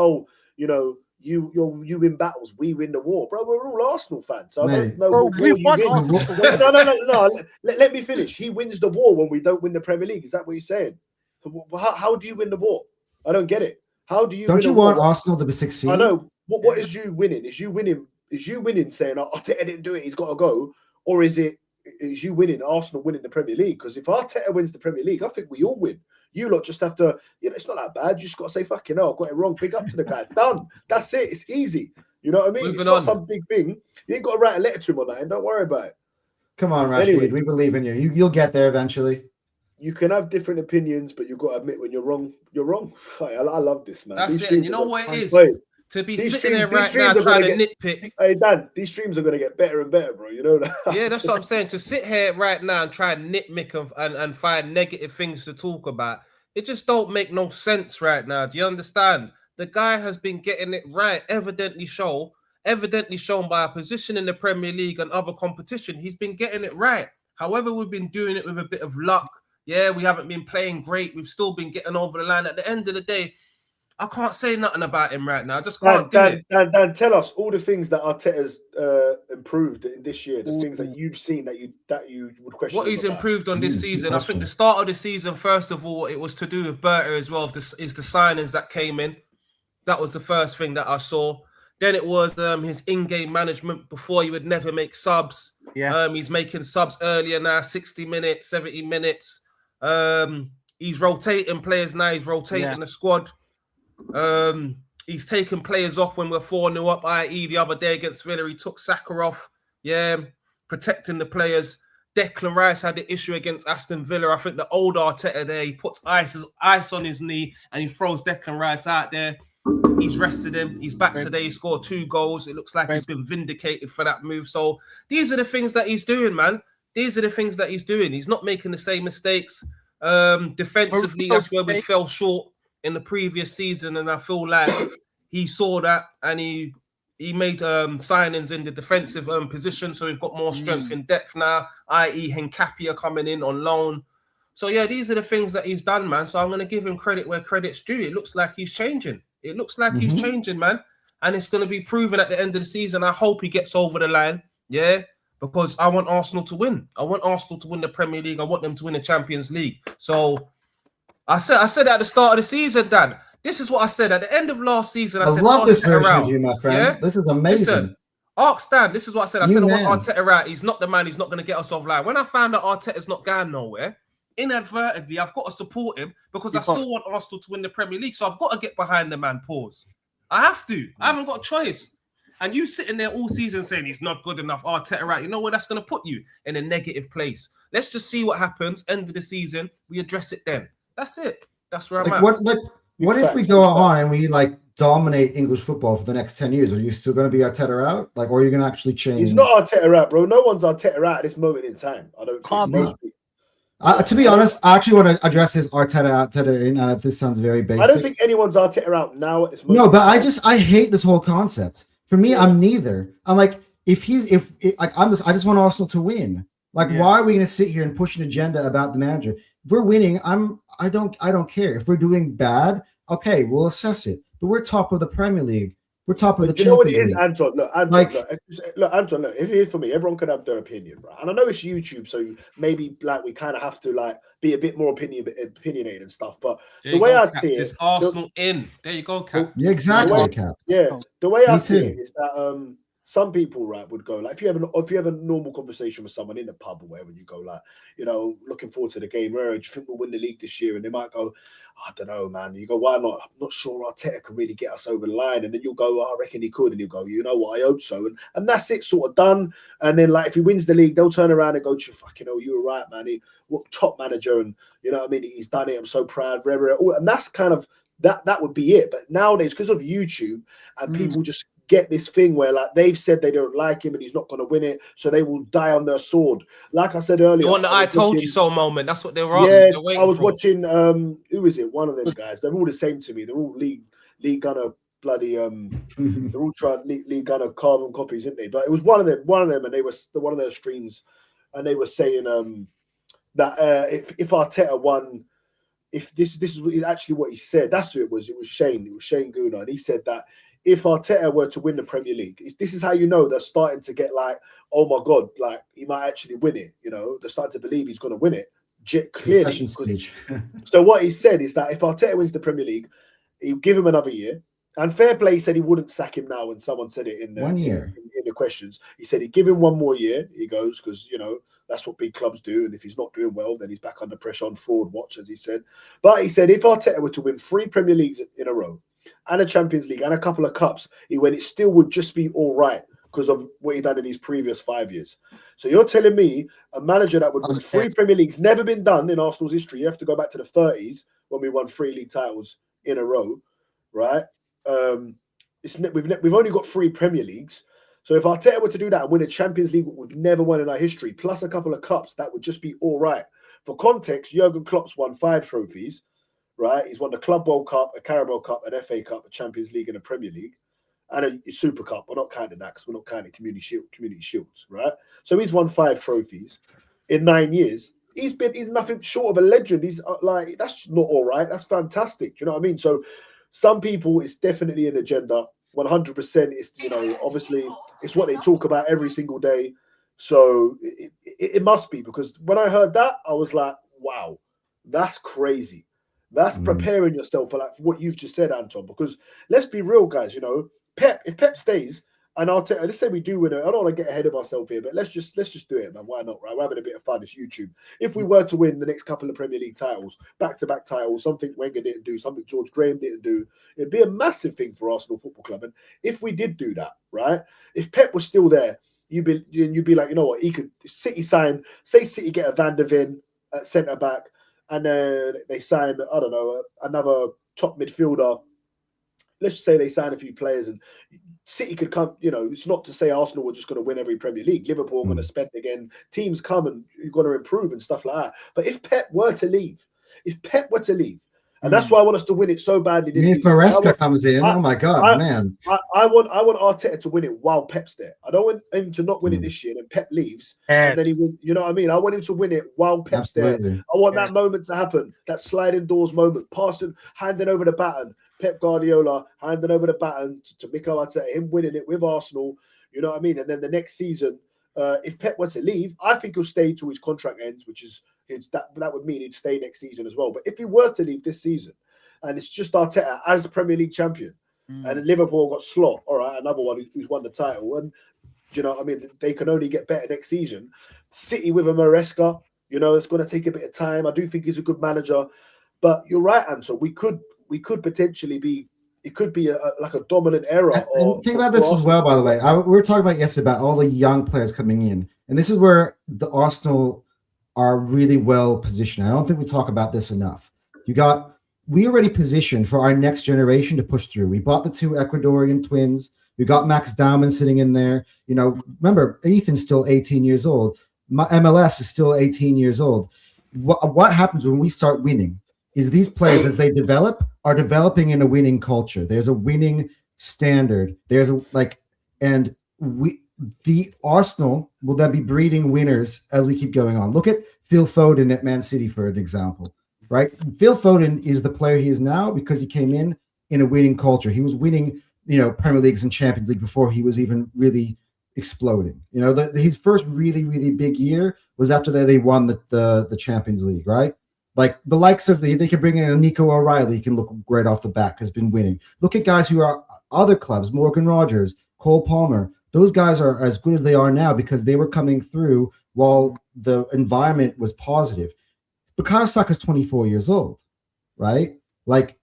you win battles, we win the war, bro. We're all Arsenal fans, so I don't know Bro, what war we've you won win. Arsenal. No. Let me finish. He wins the war when we don't win the Premier League. Is that what you're saying? How do you win the war? I don't get it. How do you? Don't win you a war? want Arsenal to succeed? I know. What is you winning? Is you winning saying, Arteta didn't do it, he's got to go? Or is you winning, Arsenal winning the Premier League? Because if Arteta wins the Premier League, I think we all win. You lot just have to, it's not that bad. You just got to say, fucking hell, I got it wrong. Big up to the guy. Done. That's it. It's easy. You know what I mean? Moving it's not on. some big thing. You ain't got to write a letter to him on that, and don't worry about it. Come on, Rashid. Anyway. We believe in you. You'll get there eventually. You can have different opinions, but you've got to admit when you're wrong, you're wrong. I love this, man. That's These it. streams You are know gonna- what it is? Wait, To be These sitting there streams- right these now streams are trying gonna to nitpick. hey, Dan, these streams are going to get better and better, bro. You know that? Yeah, that's what I'm saying. To sit here right now and try and nitpick and find negative things to talk about, it just don't make no sense right now. Do you understand? The guy has been getting it right, evidently shown by a position in the Premier League and other competition. He's been getting it right. However, we've been doing it with a bit of luck. Yeah, we haven't been playing great. We've still been getting over the line. At the end of the day, I can't say nothing about him right now. I just can't do it. Dan, tell us all the things that Arteta's improved in this year. The things that you've seen that you would question. What he's about. improved on this good season, I think question. the start of the season, first of all, it was to do with Berta as well. Is the signings that came in. That was the first thing that I saw. Then it was his in-game management. Before he would never make subs. Yeah. He's making subs earlier now, 60 minutes, 70 minutes. He's rotating players now. He's rotating the squad. He's taking players off when we're 4-0 up, i.e. the other day against Villa, he took Saka off. Yeah, protecting the players. Declan Rice had the issue against Aston Villa. I think the old Arteta there, he puts ice on his knee and he throws Declan Rice out there. He's rested him. He's back today. He scored 2 goals. It looks like he's been vindicated for that move. So these are the things that he's doing, man. these are the things that he's doing. He's not making the same mistakes. Defensively, that's where we fell short in the previous season, and I feel like he saw that and he made signings in the defensive position, so we've got more strength in depth now, i.e. Hincapie coming in on loan. So yeah, these are the things that he's done, man. So I'm going to give him credit where credit's due. It looks like he's changing. It looks like he's changing, man. And it's going to be proven at the end of the season. I hope he gets over the line, yeah, because I want Arsenal to win. I want Arsenal to win the Premier League. I want them to win the Champions League. So I said at the start of the season, Dan, this is what I said at the end of last season. I said, love this version of you, my friend. Yeah? This is amazing. Listen, ask Dan, this is what I said. I said, I want Arteta out. He's not the man. He's not going to get us offline. When I found that Arteta's not going nowhere, inadvertently, I've got to support him because I still want Arsenal to win the Premier League. So I've got to get behind the man, pause. I have to. I haven't got a choice. And you sitting there all season saying he's not good enough, Arteta out. You know where that's going to put you? In a negative place. Let's just see what happens. End of the season, we address it then. That's it. That's where I'm at. What if we go on and we dominate English football for the next 10 years? Are you still going to be Arteta out? Or are you going to actually change? He's not Arteta out, bro. No one's Arteta out at this moment in time. I don't think. To be honest, I actually want to address this Arteta in, and this sounds very basic. I don't think anyone's Arteta out now at this moment. No, but I hate this whole concept. For me, I'm neither. I'm like, I just want Arsenal to win. Why are we going to sit here and push an agenda about the manager? If we're winning, I don't care. If we're doing bad, okay, we'll assess it. But we're top of the Premier League. We're top of the Champions League. You know what it is, Anton? Anton, look, if for me, everyone can have their opinion, right? And I know it's YouTube, so maybe we kind of have to be a bit more opinionated and stuff. But the way I see it, Arsenal in. There you go, Cap. Yeah, exactly, Cap. Yeah, the way I see it is that some people, would go if you have a normal conversation with someone in a pub or wherever you go, looking forward to the game. Do you think we'll win the league this year? And they might go, I don't know, man. You go, why not? I'm not sure Arteta can really get us over the line. And then you'll go, I reckon he could. And you go, you know what? I hope so. And that's it, sort of done. And then if he wins the league, they'll turn around and go, you were right, man. What top manager? And you know what I mean? He's done it. I'm so proud. And that's kind of that would be it. But nowadays, because of YouTube and people just get this thing where they've said they don't like him and he's not going to win it, so they will die on their sword. Like I said earlier, you want the I told you so moment. That's what they were asking. Yeah, I was watching. Who is it? One of them guys. They're all the same to me. They're all League Gunner bloody. They're all trying League Gunner carbon copies, isn't they? But it was one of them, and they were one of their streams, and they were saying that if Arteta won. If this is actually what he said, that's who it was. It was Shane. It was Shane Gunnar, and he said that if Arteta were to win the Premier League, this is how you know they're starting to get oh my god, he might actually win it. You know, they're starting to believe he's going to win it. Clearly. So what he said is that if Arteta wins the Premier League, he'll give him another year. And Fair Play said he wouldn't sack him now. When someone said it in the 1 year in the questions, he said he'd give him one more year. He goes because that's what big clubs do. And if he's not doing well, then he's back under pressure on forward watch, as he said. But he said if Arteta were to win 3 Premier Leagues in a row and a Champions League and a couple of cups, it still would just be all right because of what he done in his previous 5 years. So you're telling me a manager that would win 3 Premier Leagues, never been done in Arsenal's history. You have to go back to the 30s when we won 3 league titles in a row, right? We've only got 3 Premier Leagues. So if Arteta were to do that and win a Champions League, we've never won in our history, plus a couple of cups, that would just be all right. For context, Jurgen Klopp's won 5 trophies, right? He's won the Club World Cup, a Carabao Cup, an FA Cup, a Champions League, and a Premier League, and a Super Cup. We're not counting that because we're not counting Community Shields, right? So he's won 5 trophies in 9 years. He's nothing short of a legend. He's that's not all right. That's fantastic. Do you know what I mean? So some people, it's definitely an agenda. 100%. It's obviously it's what they talk about every single day. So it must be, because when I heard that, I was like, wow, that's crazy. That's preparing yourself for what you've just said, Anton. Because let's be real, guys. If Pep stays, and let's say we do win it. I don't want to get ahead of ourselves here, but let's just do it, man. Why not? Right? We're having a bit of fun. It's YouTube. If we were to win the next couple of Premier League titles, back-to-back titles, something Wenger didn't do, something George Graham didn't do, it'd be a massive thing for Arsenal Football Club. And if we did do that, right? If Pep was still there, you'd be like, you know what? He could City sign. Say City get a Van der Ven at centre back, and they sign, I don't know, another top midfielder let's just say they sign a few players and City could come, you know, it's not to say Arsenal were just going to win every Premier League. Liverpool are going to spend again. Teams come and you're going to improve and stuff like that. But if Pep were to leave, and that's why I want us to win it so badly this season. If Maresca comes in, oh my God, man. I want Arteta to win it while Pep's there. I don't want him to not win it this year and Pep leaves. And then he win, you know what I mean? I want him to win it while Pep's there. I want that moment to happen, that sliding doors moment, passing, handing over the baton. Pep Guardiola handing over the baton to Mikel Arteta, him winning it with Arsenal, you know what I mean? And then the next season, if Pep were to leave, I think he'll stay till his contract ends, which is that would mean he'd stay next season as well. But if he were to leave this season, and it's just Arteta as Premier League champion, and Liverpool got Slot, all right, another one who's won the title, and you know what I mean? They can only get better next season. City with a Maresca, you know, it's going to take a bit of time. I do think he's a good manager, but you're right, Anton. We could potentially be. It could be like a dominant era. And think about this as well, by the way. We were talking about yesterday about all the young players coming in, and this is where the Arsenal are really well positioned. I don't think we talk about this enough. We already positioned for our next generation to push through. We bought the 2 Ecuadorian twins. We got Max Dowman sitting in there. You know, remember Ethan's still 18 years old. MLS is still 18 years old. What happens when we start winning is these players, as they develop, are developing in a winning culture. There's a winning standard. The Arsenal will then be breeding winners as we keep going on. Look at Phil Foden at Man City for an example, right? Phil Foden is the player he is now because he came in a winning culture. He was winning, you know, Premier Leagues and Champions League before he was even really exploding. You know, his first really, really big year was after they won the Champions League, right? Like the likes of they can bring in a Nico O'Reilly, he can look great off the back, has been winning. Look at guys who are other clubs, Morgan Rogers, Cole Palmer. Those guys are as good as they are now because they were coming through while the environment was positive. Bukayo Saka's 24 years old, right? Like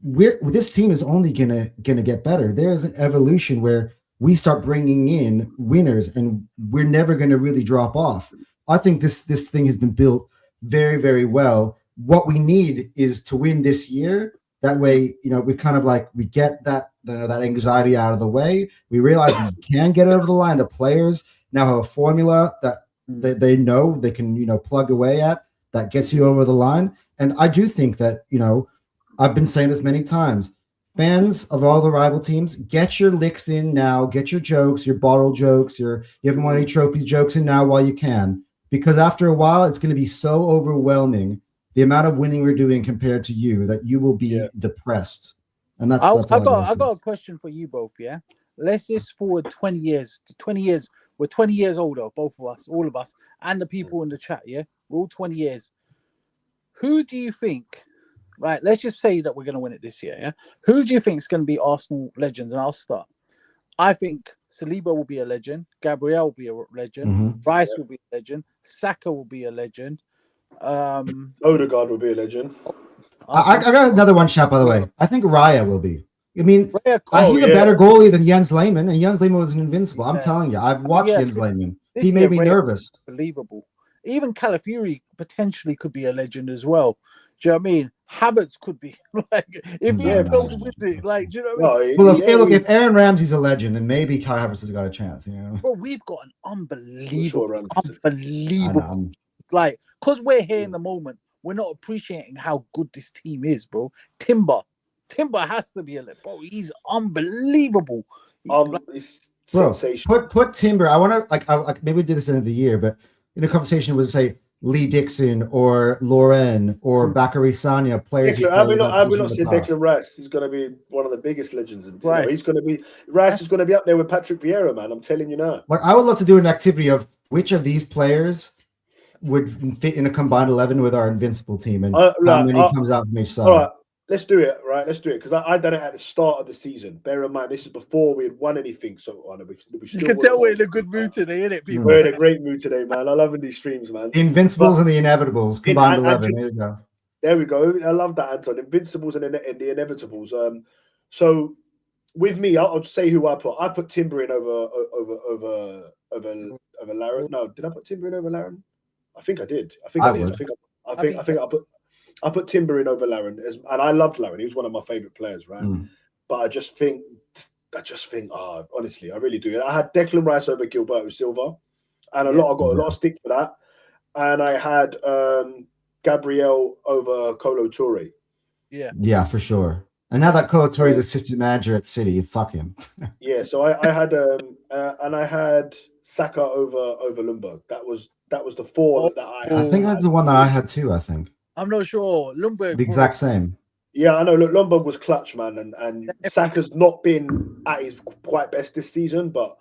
this team is only gonna get better. There's an evolution where we start bringing in winners, and we're never gonna really drop off. I think this thing has been built very, very well. What we need is to win this year. That way, you know, we kind of like we get that anxiety out of the way. We realize we can get over the line. The players now have a formula that they know they can, you know, plug away at that gets you over the line. And I do think that, you know, I've been saying this many times. Fans of all the rival teams, get your licks in now. Get your jokes, your bottle jokes, you haven't won any trophies jokes in now while you can. Because after a while, it's going to be so overwhelming, the amount of winning we're doing compared to you, that you will be depressed. And that's I got a question for you both, yeah? Let's just forward 20 years. 20 years. We're 20 years older, both of us, all of us, and the people in the chat, yeah? We're all 20 years. Who do you think, right, let's just say that we're going to win it this year, yeah? Who do you think is going to be Arsenal legends? And I'll start. I think Saliba will be a legend. Gabriel will be a legend. Rice will be a legend. Saka will be a legend. Odegaard will be a legend. I got another one shot, by the way. I think Raya will be. I mean, he's a yeah. better goalie than Jens Lehmann, and Jens Lehmann was an invincible. I'm telling you, I've watched Jens Lehmann. He made me nervous. Believable. Even Calafiori potentially could be a legend as well. Do you know what I mean? Havertz could be like if he goes with it. Like, do you know what I mean? Well, if Aaron Ramsey's a legend, then maybe Kai Havertz has got a chance. You know, bro, we've got an unbelievable, like, because we're here in the moment, we're not appreciating how good this team is, bro. Timber has to be a legend, bro. He's unbelievable. It's sensational. Put Timber. I want to like maybe do this at the end of the year, but in a conversation with say Lee Dixon or Loren or Bakary Sagna, players. I will not say Declan Rice. He's going to be one of the biggest legends. He's going to be Rice is going to be up there with Patrick Vieira, man. I'm telling you now. Like I would love to do an activity of which of these players would fit in a combined 11 with our invincible team, and how many comes out from each side. All right, let's do it. Right, let's do it because I done it at the start of the season. Bear in mind, this is before we had won anything. So we still you can tell we're in a good mood today, innit, people? We're in a great mood today, man. I love these streams, man. The Invincibles and the Inevitables combined 11. There you go. There we go. I love that, Anton. Invincibles and the Inevitables. So with me, I'll just say who I put. I put Timber in over Laren. No, did I put Timber in over Laren? I think I did. I put Timber in over Laren, and I loved Laren. He was one of my favorite players, right? but I just think, honestly, I really do. I had Declan Rice over Gilberto Silva, and I got a lot of stick for that. And I had Gabriel over Kolo Toure. Yeah, for sure. And now that Kolo Toure is assistant manager at City, fuck him. Yeah, so I had and I had Saka over Lundberg. That was the four that I had. I think that's the one that I had too. I think I'm not sure. Lundberg, the exact same. Yeah, I know. Look, Lombard was clutch, man, and Saka's not been at his quite best this season, but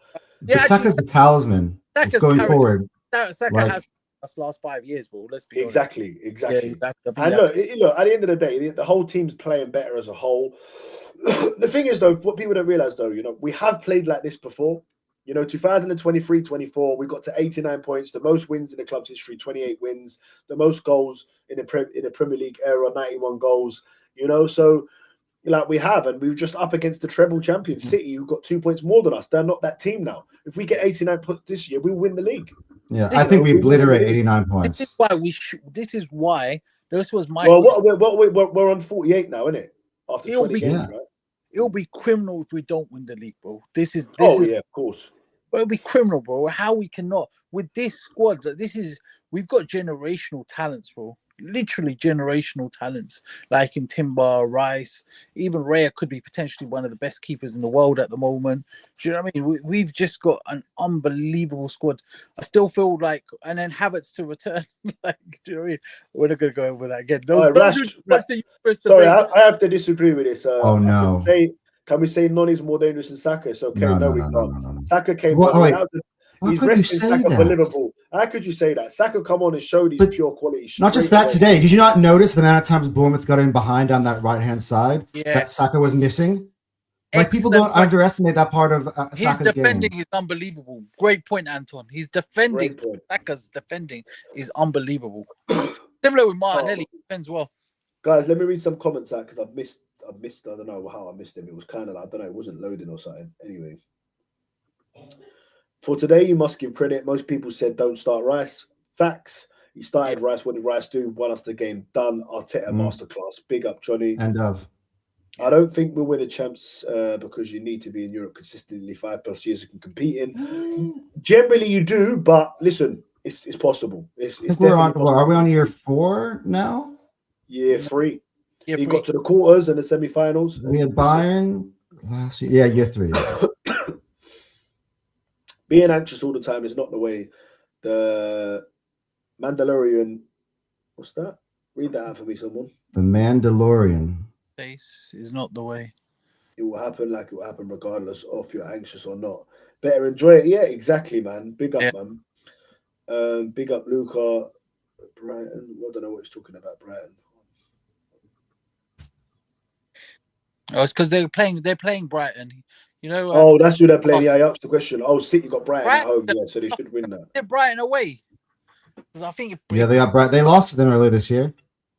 Saka's the talisman going forward. Saka has us last 5 years, bro. Let's be honest. Exactly. Yeah, and look, at the end of the day, the whole team's playing better as a whole. The thing is, though, what people don't realize, though, we have played like this before. 2023-24, we got to 89 points, the most wins in the club's history, 28 wins, the most goals in the Premier League era, 91 goals. So like we have, and we were just up against the treble champion City, who got 2 points more than us. They're not that team now. If we get 89 points this year, we'll win the league. Yeah, I think we obliterate 89 points. This is why This is why this was my. Well, we're on 48 now, isn't it? After 20 games, right? It'll be criminal if we don't win the league, bro. Yeah, of course. It'll be criminal, bro. How we cannot with this squad? We've got generational talents, bro. Literally generational talents, like in Timber, Rice, even Raya could be potentially one of the best keepers in the world at the moment. Do you know what I mean? We've just got an unbelievable squad. I still feel like, and then Havertz to return. Like, do you know what I mean? We're not going to go over that again. Sorry, I have to disagree with this. Oh no! Can we say Noni's more dangerous than Saka? It's okay. No, we can't. No. Saka came. He's resting Saka for Liverpool. How could you say that? Saka come on and showed his pure quality. Not just that today. Did you not notice the amount of times Bournemouth got in behind on that right-hand side that Saka was missing? Like, people don't underestimate that part of Saka's game. His defending is unbelievable. Great point, Anton. His defending, Saka's defending is unbelievable. Similar with Martinelli, he defends well. Guys, let me read some comments out because I've missed. I don't know how I missed him. It was kind of like, I don't know. It wasn't loading or something. Anyway. For today, you must give credit. Most people said don't start Rice. Facts. He started Rice. What did Rice do? Won us the game. Done. Arteta masterclass. Big up, Johnny. I don't think we'll win the champs because you need to be in Europe consistently 5+ years you can compete in. Generally, you do, but listen, it's possible. It's we're on. Well, are we on year 4 now? Year 3. You got to the quarters and the semi-finals. We had Bayern last year. Yeah, year 3. Being anxious all the time is not the way. The Mandalorian, what's that? Read that out for me, someone. The Mandalorian. Face is not the way. It will happen like it will happen regardless of if you're anxious or not. Better enjoy it. Yeah, exactly, man. Big up, man. Big up, Luca. Brighton. I don't know what he's talking about, Brighton. Oh, it's because they're playing Brighton. That's who they're playing. Yeah, I asked the question. Oh, City got Brighton at home, so they should win that. They're Brighton away. Because I think they got Brighton. They lost to them earlier this year.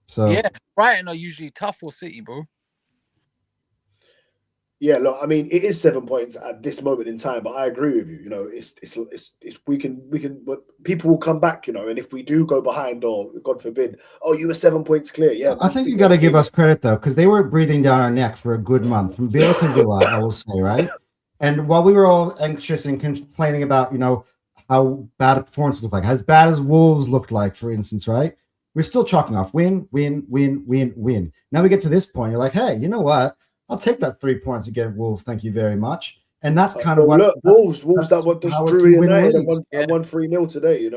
So yeah, Brighton are usually tough for City, bro. Yeah, look, I mean, it is 7 points at this moment in time, but I agree with you. It's we can, but people will come back, and if we do go behind, or God forbid, you were 7 points clear. Yeah, I think you got to give us credit though, because they were breathing down our neck for a good month from Villa to Villa, I will say, right? And while we were all anxious and complaining about, how bad a performance looked like, as bad as Wolves looked like, for instance, right? We're still chalking off win. Now we get to this point, you're like, hey, you know what? I'll take that 3 points against Wolves. Thank you very much. And that's kind of what Wolves that what just drew United and won 3-0 today,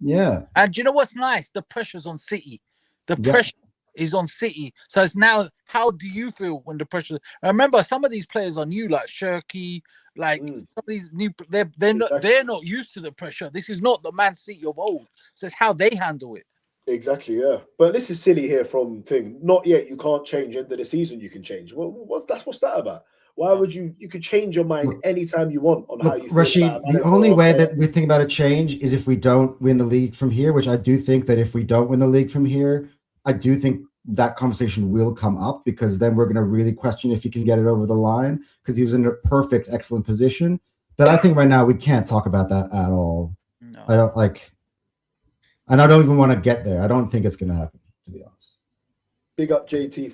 Yeah. And do you know what's nice? The pressure's on City. The pressure is on City. So it's now, how do you feel when the pressure? I remember some of these players are new, like Shirky, like some of these new. They're not used to the pressure. This is not the Man City of old. So it's how they handle it. Exactly, yeah. But this is silly here from thing. Not yet. You can't change. End of the season, you can change. What's that about? Why would you could change your mind anytime you want on how you feel. Rashid, the only way that we think about a change is if we don't win the league from here, which I do think that if we don't win the league from here, I do think that conversation will come up, because then we're going to really question if he can get it over the line, because he was in a perfect, excellent position. But I think right now we can't talk about that at all. No. I don't even want to get there. I don't think it's going to happen, to be honest. Big up JT.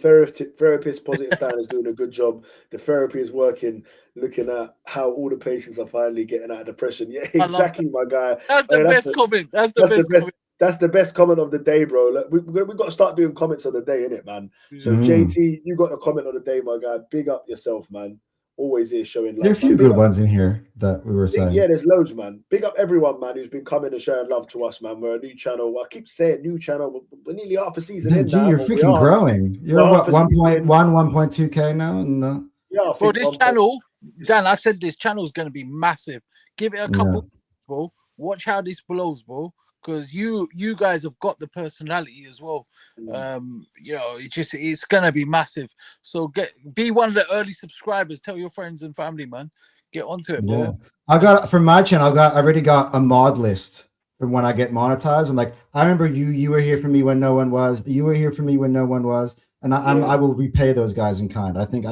Therapist Positive Dan is doing a good job. The therapy is working, looking at how all the patients are finally getting out of depression. Yeah, exactly, my guy. That's the best comment. That's the best comment. That's the best comment of the day, bro. Look, we've got to start doing comments of the day, innit, man? So, JT, you got the comment of the day, my guy. Big up yourself, man. Always here showing love. There are a few good ones in here that we were saying. Yeah, there's loads, man. Big up everyone, man, who's been coming and showing love to us, man. We're a new channel. I keep saying new channel. We're nearly half a season in now. You're freaking growing. You're what, 1.1, 1.2K now? And yeah, bro, this channel, Dan, I said this channel is going to be massive. Give it a couple, bro. Watch how this blows, bro. Because you guys have got the personality as well. You know, it's gonna be massive. So be one of the early subscribers. Tell your friends and family, man. Get onto it, bro. Yeah. I got from my channel. I already got a mod list from when I get monetized. I'm like, I remember you were here for me when no one was. You were here for me when no one was, and I will repay those guys in kind. I think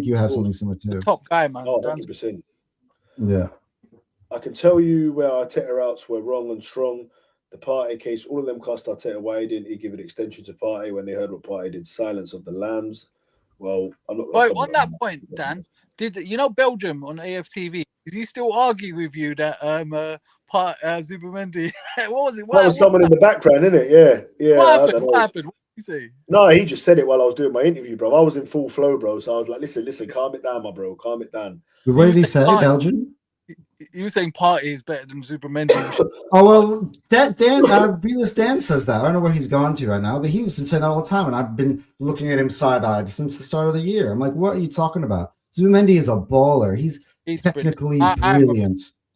you have something similar too. The top guy, man. Oh, 100%. Yeah. I can tell you where Arteta outs were wrong and strong. The Partey case, all of them cast Arteta. Why didn't he give an extension to Partey when they heard what Partey did? Silence of the Lambs. Well, I'm not. Right, on that point, Dan, did you know Belgium on AFTV? Is he still arguing with you that Zubimendi? What was it? That was someone in the background, isn't it? Yeah. What happened? What did he say? No, he just said it while I was doing my interview, bro. I was in full flow, bro. So I was like, listen, calm it down, my bro. Calm it down. What did he say, Belgium? You were saying Partey is better than Zubimendi. Oh well, Dan, Realist Dan says that. I don't know where he's gone to right now, but he's been saying that all the time, and I've been looking at him side-eyed since the start of the year. I'm like, what are you talking about? Zubimendi is a baller. He's technically brilliant. I'm a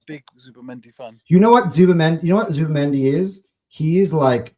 big Zubimendi fan. You know what Zubimendi is? He is like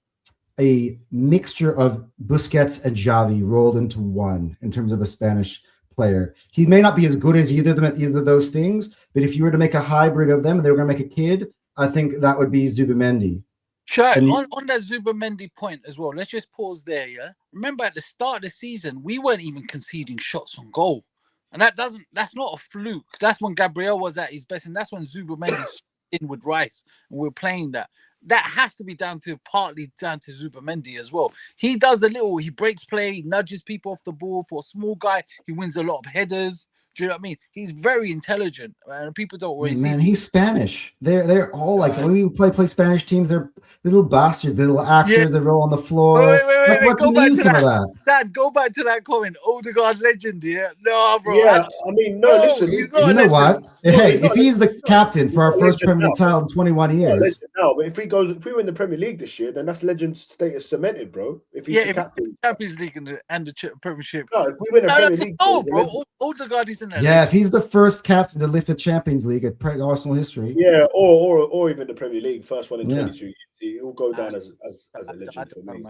a mixture of Busquets and Xavi rolled into one in terms of a Spanish player. He may not be as good as either of those things, but if you were to make a hybrid of them and they were going to make a kid, I think that would be Zubimendi. Sure. On that Zubimendi point as well, let's just pause there. Yeah. Remember at the start of the season, we weren't even conceding shots on goal, and that's not a fluke. That's when Gabriel was at his best, and that's when Zubimendi in with Rice, and we're playing that. That has to be partly down to Zubimendi as well. He does he breaks play, he nudges people off the ball. For a small guy, he wins a lot of headers. Do you know what I mean? He's very intelligent, and people don't always see. He's Spanish. They're all like when we play Spanish teams. They're little bastards. They're little actors. They roll on the floor. Wait, go back to that. Dad, go back to that comment. Odegaard legend, yeah? No, bro. Yeah, I mean, listen. He's not. You know what? Hey, if he's the captain for our first Premier League title in 21 years. No, but if we win the Premier League this year, then that's legend status cemented, bro. If he's the captain, Champions League and the Premiership. No, if we win a Premier League, bro. Odegaard is in there. Yeah, if he's the first captain to lift the Champions League at Arsenal history. Yeah, or even the Premier League, first one in 22 years. He will go down as a legend for me.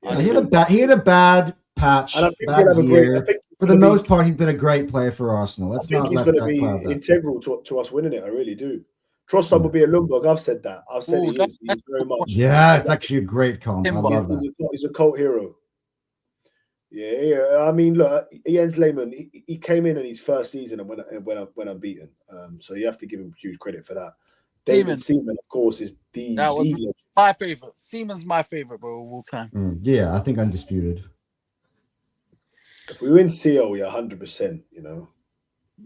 Yeah, he had a bad patch, bad year. For the most part, he's been a great player for Arsenal. Let's not let that cloud that. He's going to be integral to us winning it. I really do. Trossard will be a Lundberg. I've said that. I've said he's very much. Yeah, it's actually a great comp. I love that. He's a cult hero. Yeah. I mean, look, Jens Lehmann, he came in his first season and went unbeaten. So you have to give him huge credit for that. David Seaman, of course, is my favorite. Seaman's my favorite, bro, of all time. Yeah, I think undisputed. If we win CO, we're 100%. You know.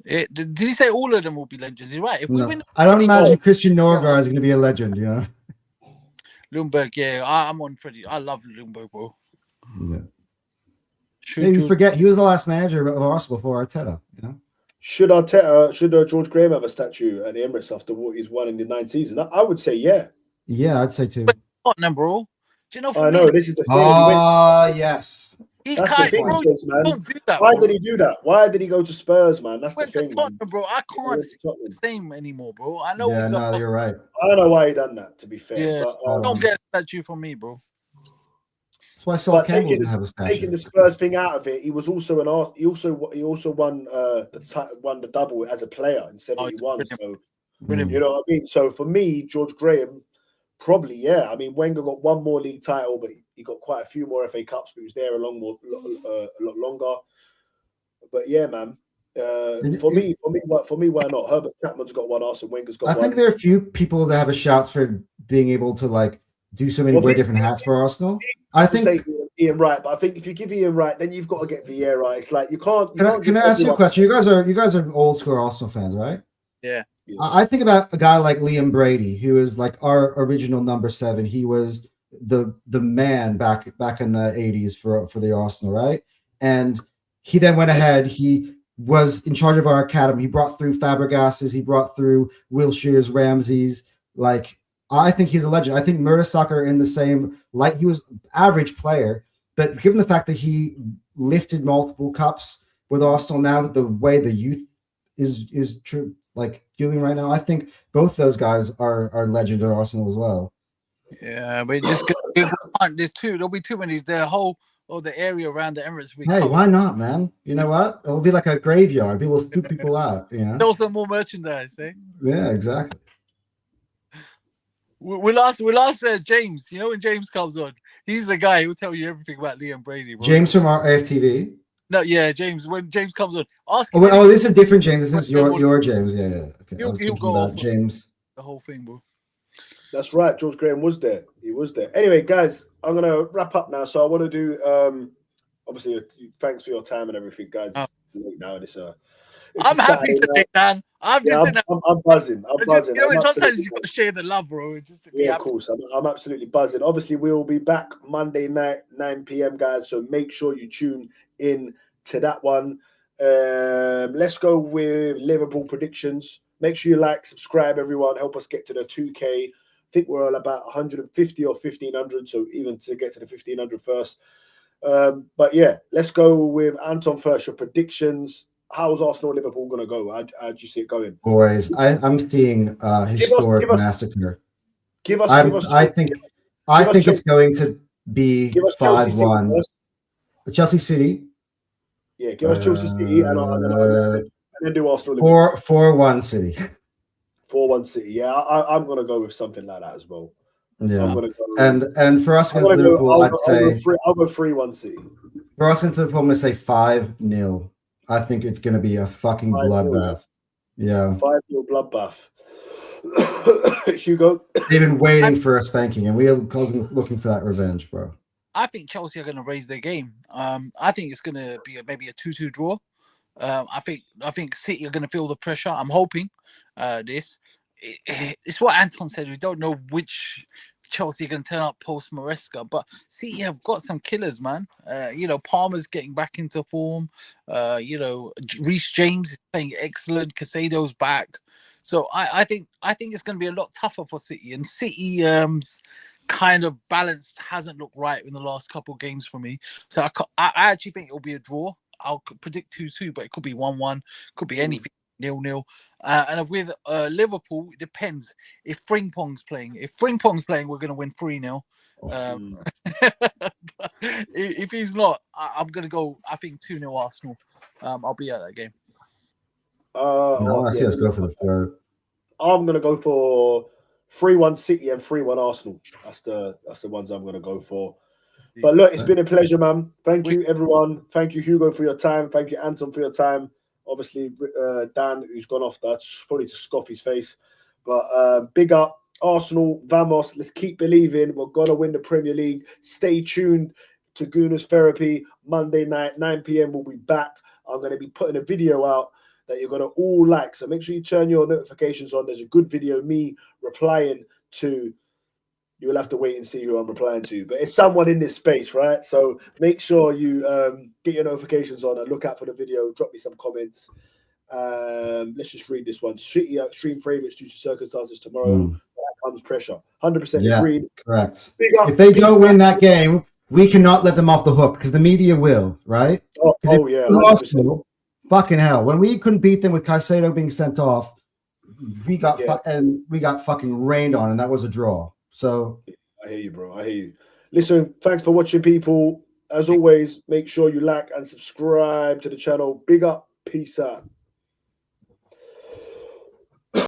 Did he say all of them will be legends? He's right. If we win, I don't imagine Christian Norgard is going to be a legend. You know. Lundberg, yeah, I'm on Freddie. I love Lundberg, bro. Yeah. You forget he was the last manager of Arsenal before Arteta. You know. Should George Graham have a statue at the Emirates after what he's won in the 9th season? I would say yeah. Yeah, I'd say too. Tottenham, bro. Do you know? I know this is the thing. Yes. That's the thing, man. Don't do that, Why did he do that? Why did he go to Spurs, man? That's the thing, Tottenham, bro. I can't see the same anymore, bro. I know. Yeah, no, you're right. I don't know why he done that. To be fair, yeah, but, don't get a statue from me, bro. That's why Sol Campbell didn't have a statue. Taking the Spurs thing out of it, he was also he also won the double as a player in '71. So you know what I mean. So for me, George Graham, probably yeah. I mean, Wenger got one more league title, but he got quite a few more FA Cups. But he was there a lot longer. But yeah, man. For me, why not? Herbert Chapman's got one. Arsene Wenger's got one. I think there are a few people that have a shout for being able to like do so many different hats for Arsenal. I think Ian Wright, but I think if you give Ian Wright, then you've got to get Vieira. It's like you can't. Can I ask you a question? You guys are old school Arsenal fans, right? Yeah. I think about a guy like Liam Brady, who is like our original number 7. He was the man back in the 80s for the Arsenal, right? And he then went ahead. He was in charge of our academy. He brought through Fabregas's. He brought through Wilshere's, Ramsey's. Like, I think he's a legend. I think Mertesacker in the same light. He was average player, but given the fact that he lifted multiple cups with Arsenal now, the way the youth is true, like doing right now, I think both those guys are legend at Arsenal as well. Yeah, but just there'll be too many. The area around the Emirates. Hey, why not, man? You know what? It'll be like a graveyard. People will scoop people out. You know, sell some more merchandise. Eh? Yeah, exactly. We'll ask James. You know, when James comes on, he's the guy who'll tell you everything about Liam Brady. Bro. James from our AFTV. No, yeah, James. When James comes on, ask him. This is a different James. This is your James. Yeah. Okay. He'll go off James. The whole thing, bro. That's right. George Graham was there. He was there. Anyway, guys, I'm gonna wrap up now. So I want to do. Obviously, thanks for your time and everything, guys. Oh. It's late now. I'm happy today, Dan. I'm buzzing. I'm buzzing. Sometimes you've got to share the love, bro. Of course. I'm absolutely buzzing. Obviously, we'll be back Monday night, 9 p.m., guys. So make sure you tune in to that one. Let's go with Liverpool predictions. Make sure you like, subscribe, everyone. Help us get to the 2K. I think we're on about 150 or 1,500. So even to get to the 1,500 first. But yeah, let's go with Anton first. Your predictions. How's Arsenal-Liverpool going to go? How do you see it going? Boys, I'm seeing historic massacre. I think it's going to be 5-1. Chelsea City. Yeah, give us Chelsea City and then do Arsenal. 4-1 City. 4-1 City. Yeah, I'm going to go with something like that as well. Yeah, and for us against Liverpool, I'd say I'll go 3-1 City. For us against Liverpool, I'm going to say 5-0. I think it's going to be a fucking bloodbath. Yeah. 5-0 bloodbath. Hugo? They've been waiting for a spanking, and we are looking for that revenge, bro. I think Chelsea are going to raise their game. I think it's going to be maybe a 2-2 draw. I think City are going to feel the pressure. I'm hoping this. It's what Anton said. We don't know which Chelsea can turn up post Maresca, but City have got some killers, man. Palmer's getting back into form. Reece James is playing excellent. Casado's back, so I think it's going to be a lot tougher for City. And City's kind of balance hasn't looked right in the last couple of games for me. So I actually think it'll be a draw. I'll predict 2-2, but it could be 1-1. Could be anything. 0-0. And with Liverpool, it depends. If Frimpong's playing, we're going to win 3-0. If he's not, I'm going to go, I think 2-0 Arsenal. I'll be at that game. I see us go for the third. I'm going to go for 3-1 City and 3-1 Arsenal. That's the ones I'm going to go for. But look, it's been a pleasure, man. Thank you, everyone. Thank you, Hugo, for your time. Thank you, Anton, for your time. Obviously, Dan, who's gone off, that's probably to scoff his face. But big up, Arsenal, vamos. Let's keep believing. We're going to win the Premier League. Stay tuned to Gooners Therapy. Monday night, 9 p.m. We'll be back. I'm going to be putting a video out that you're going to all like. So make sure you turn your notifications on. There's a good video, me replying to. You will have to wait and see who I'm replying to. But it's someone in this space, right? So make sure you get your notifications on and look out for the video. Drop me some comments. Let's just read this one. City extreme favourites due to circumstances tomorrow. That comes pressure. 100% agreed. Correct. If they don't win that game, we cannot let them off the hook because the media will, right? Oh yeah. Arsenal, fucking hell. When we couldn't beat them with Caicedo being sent off, we got fucking rained on, and that was a draw. So I hear you, bro. I hear you. Listen, thanks for watching, people. As always, make sure you like and subscribe to the channel. Big up. Peace out.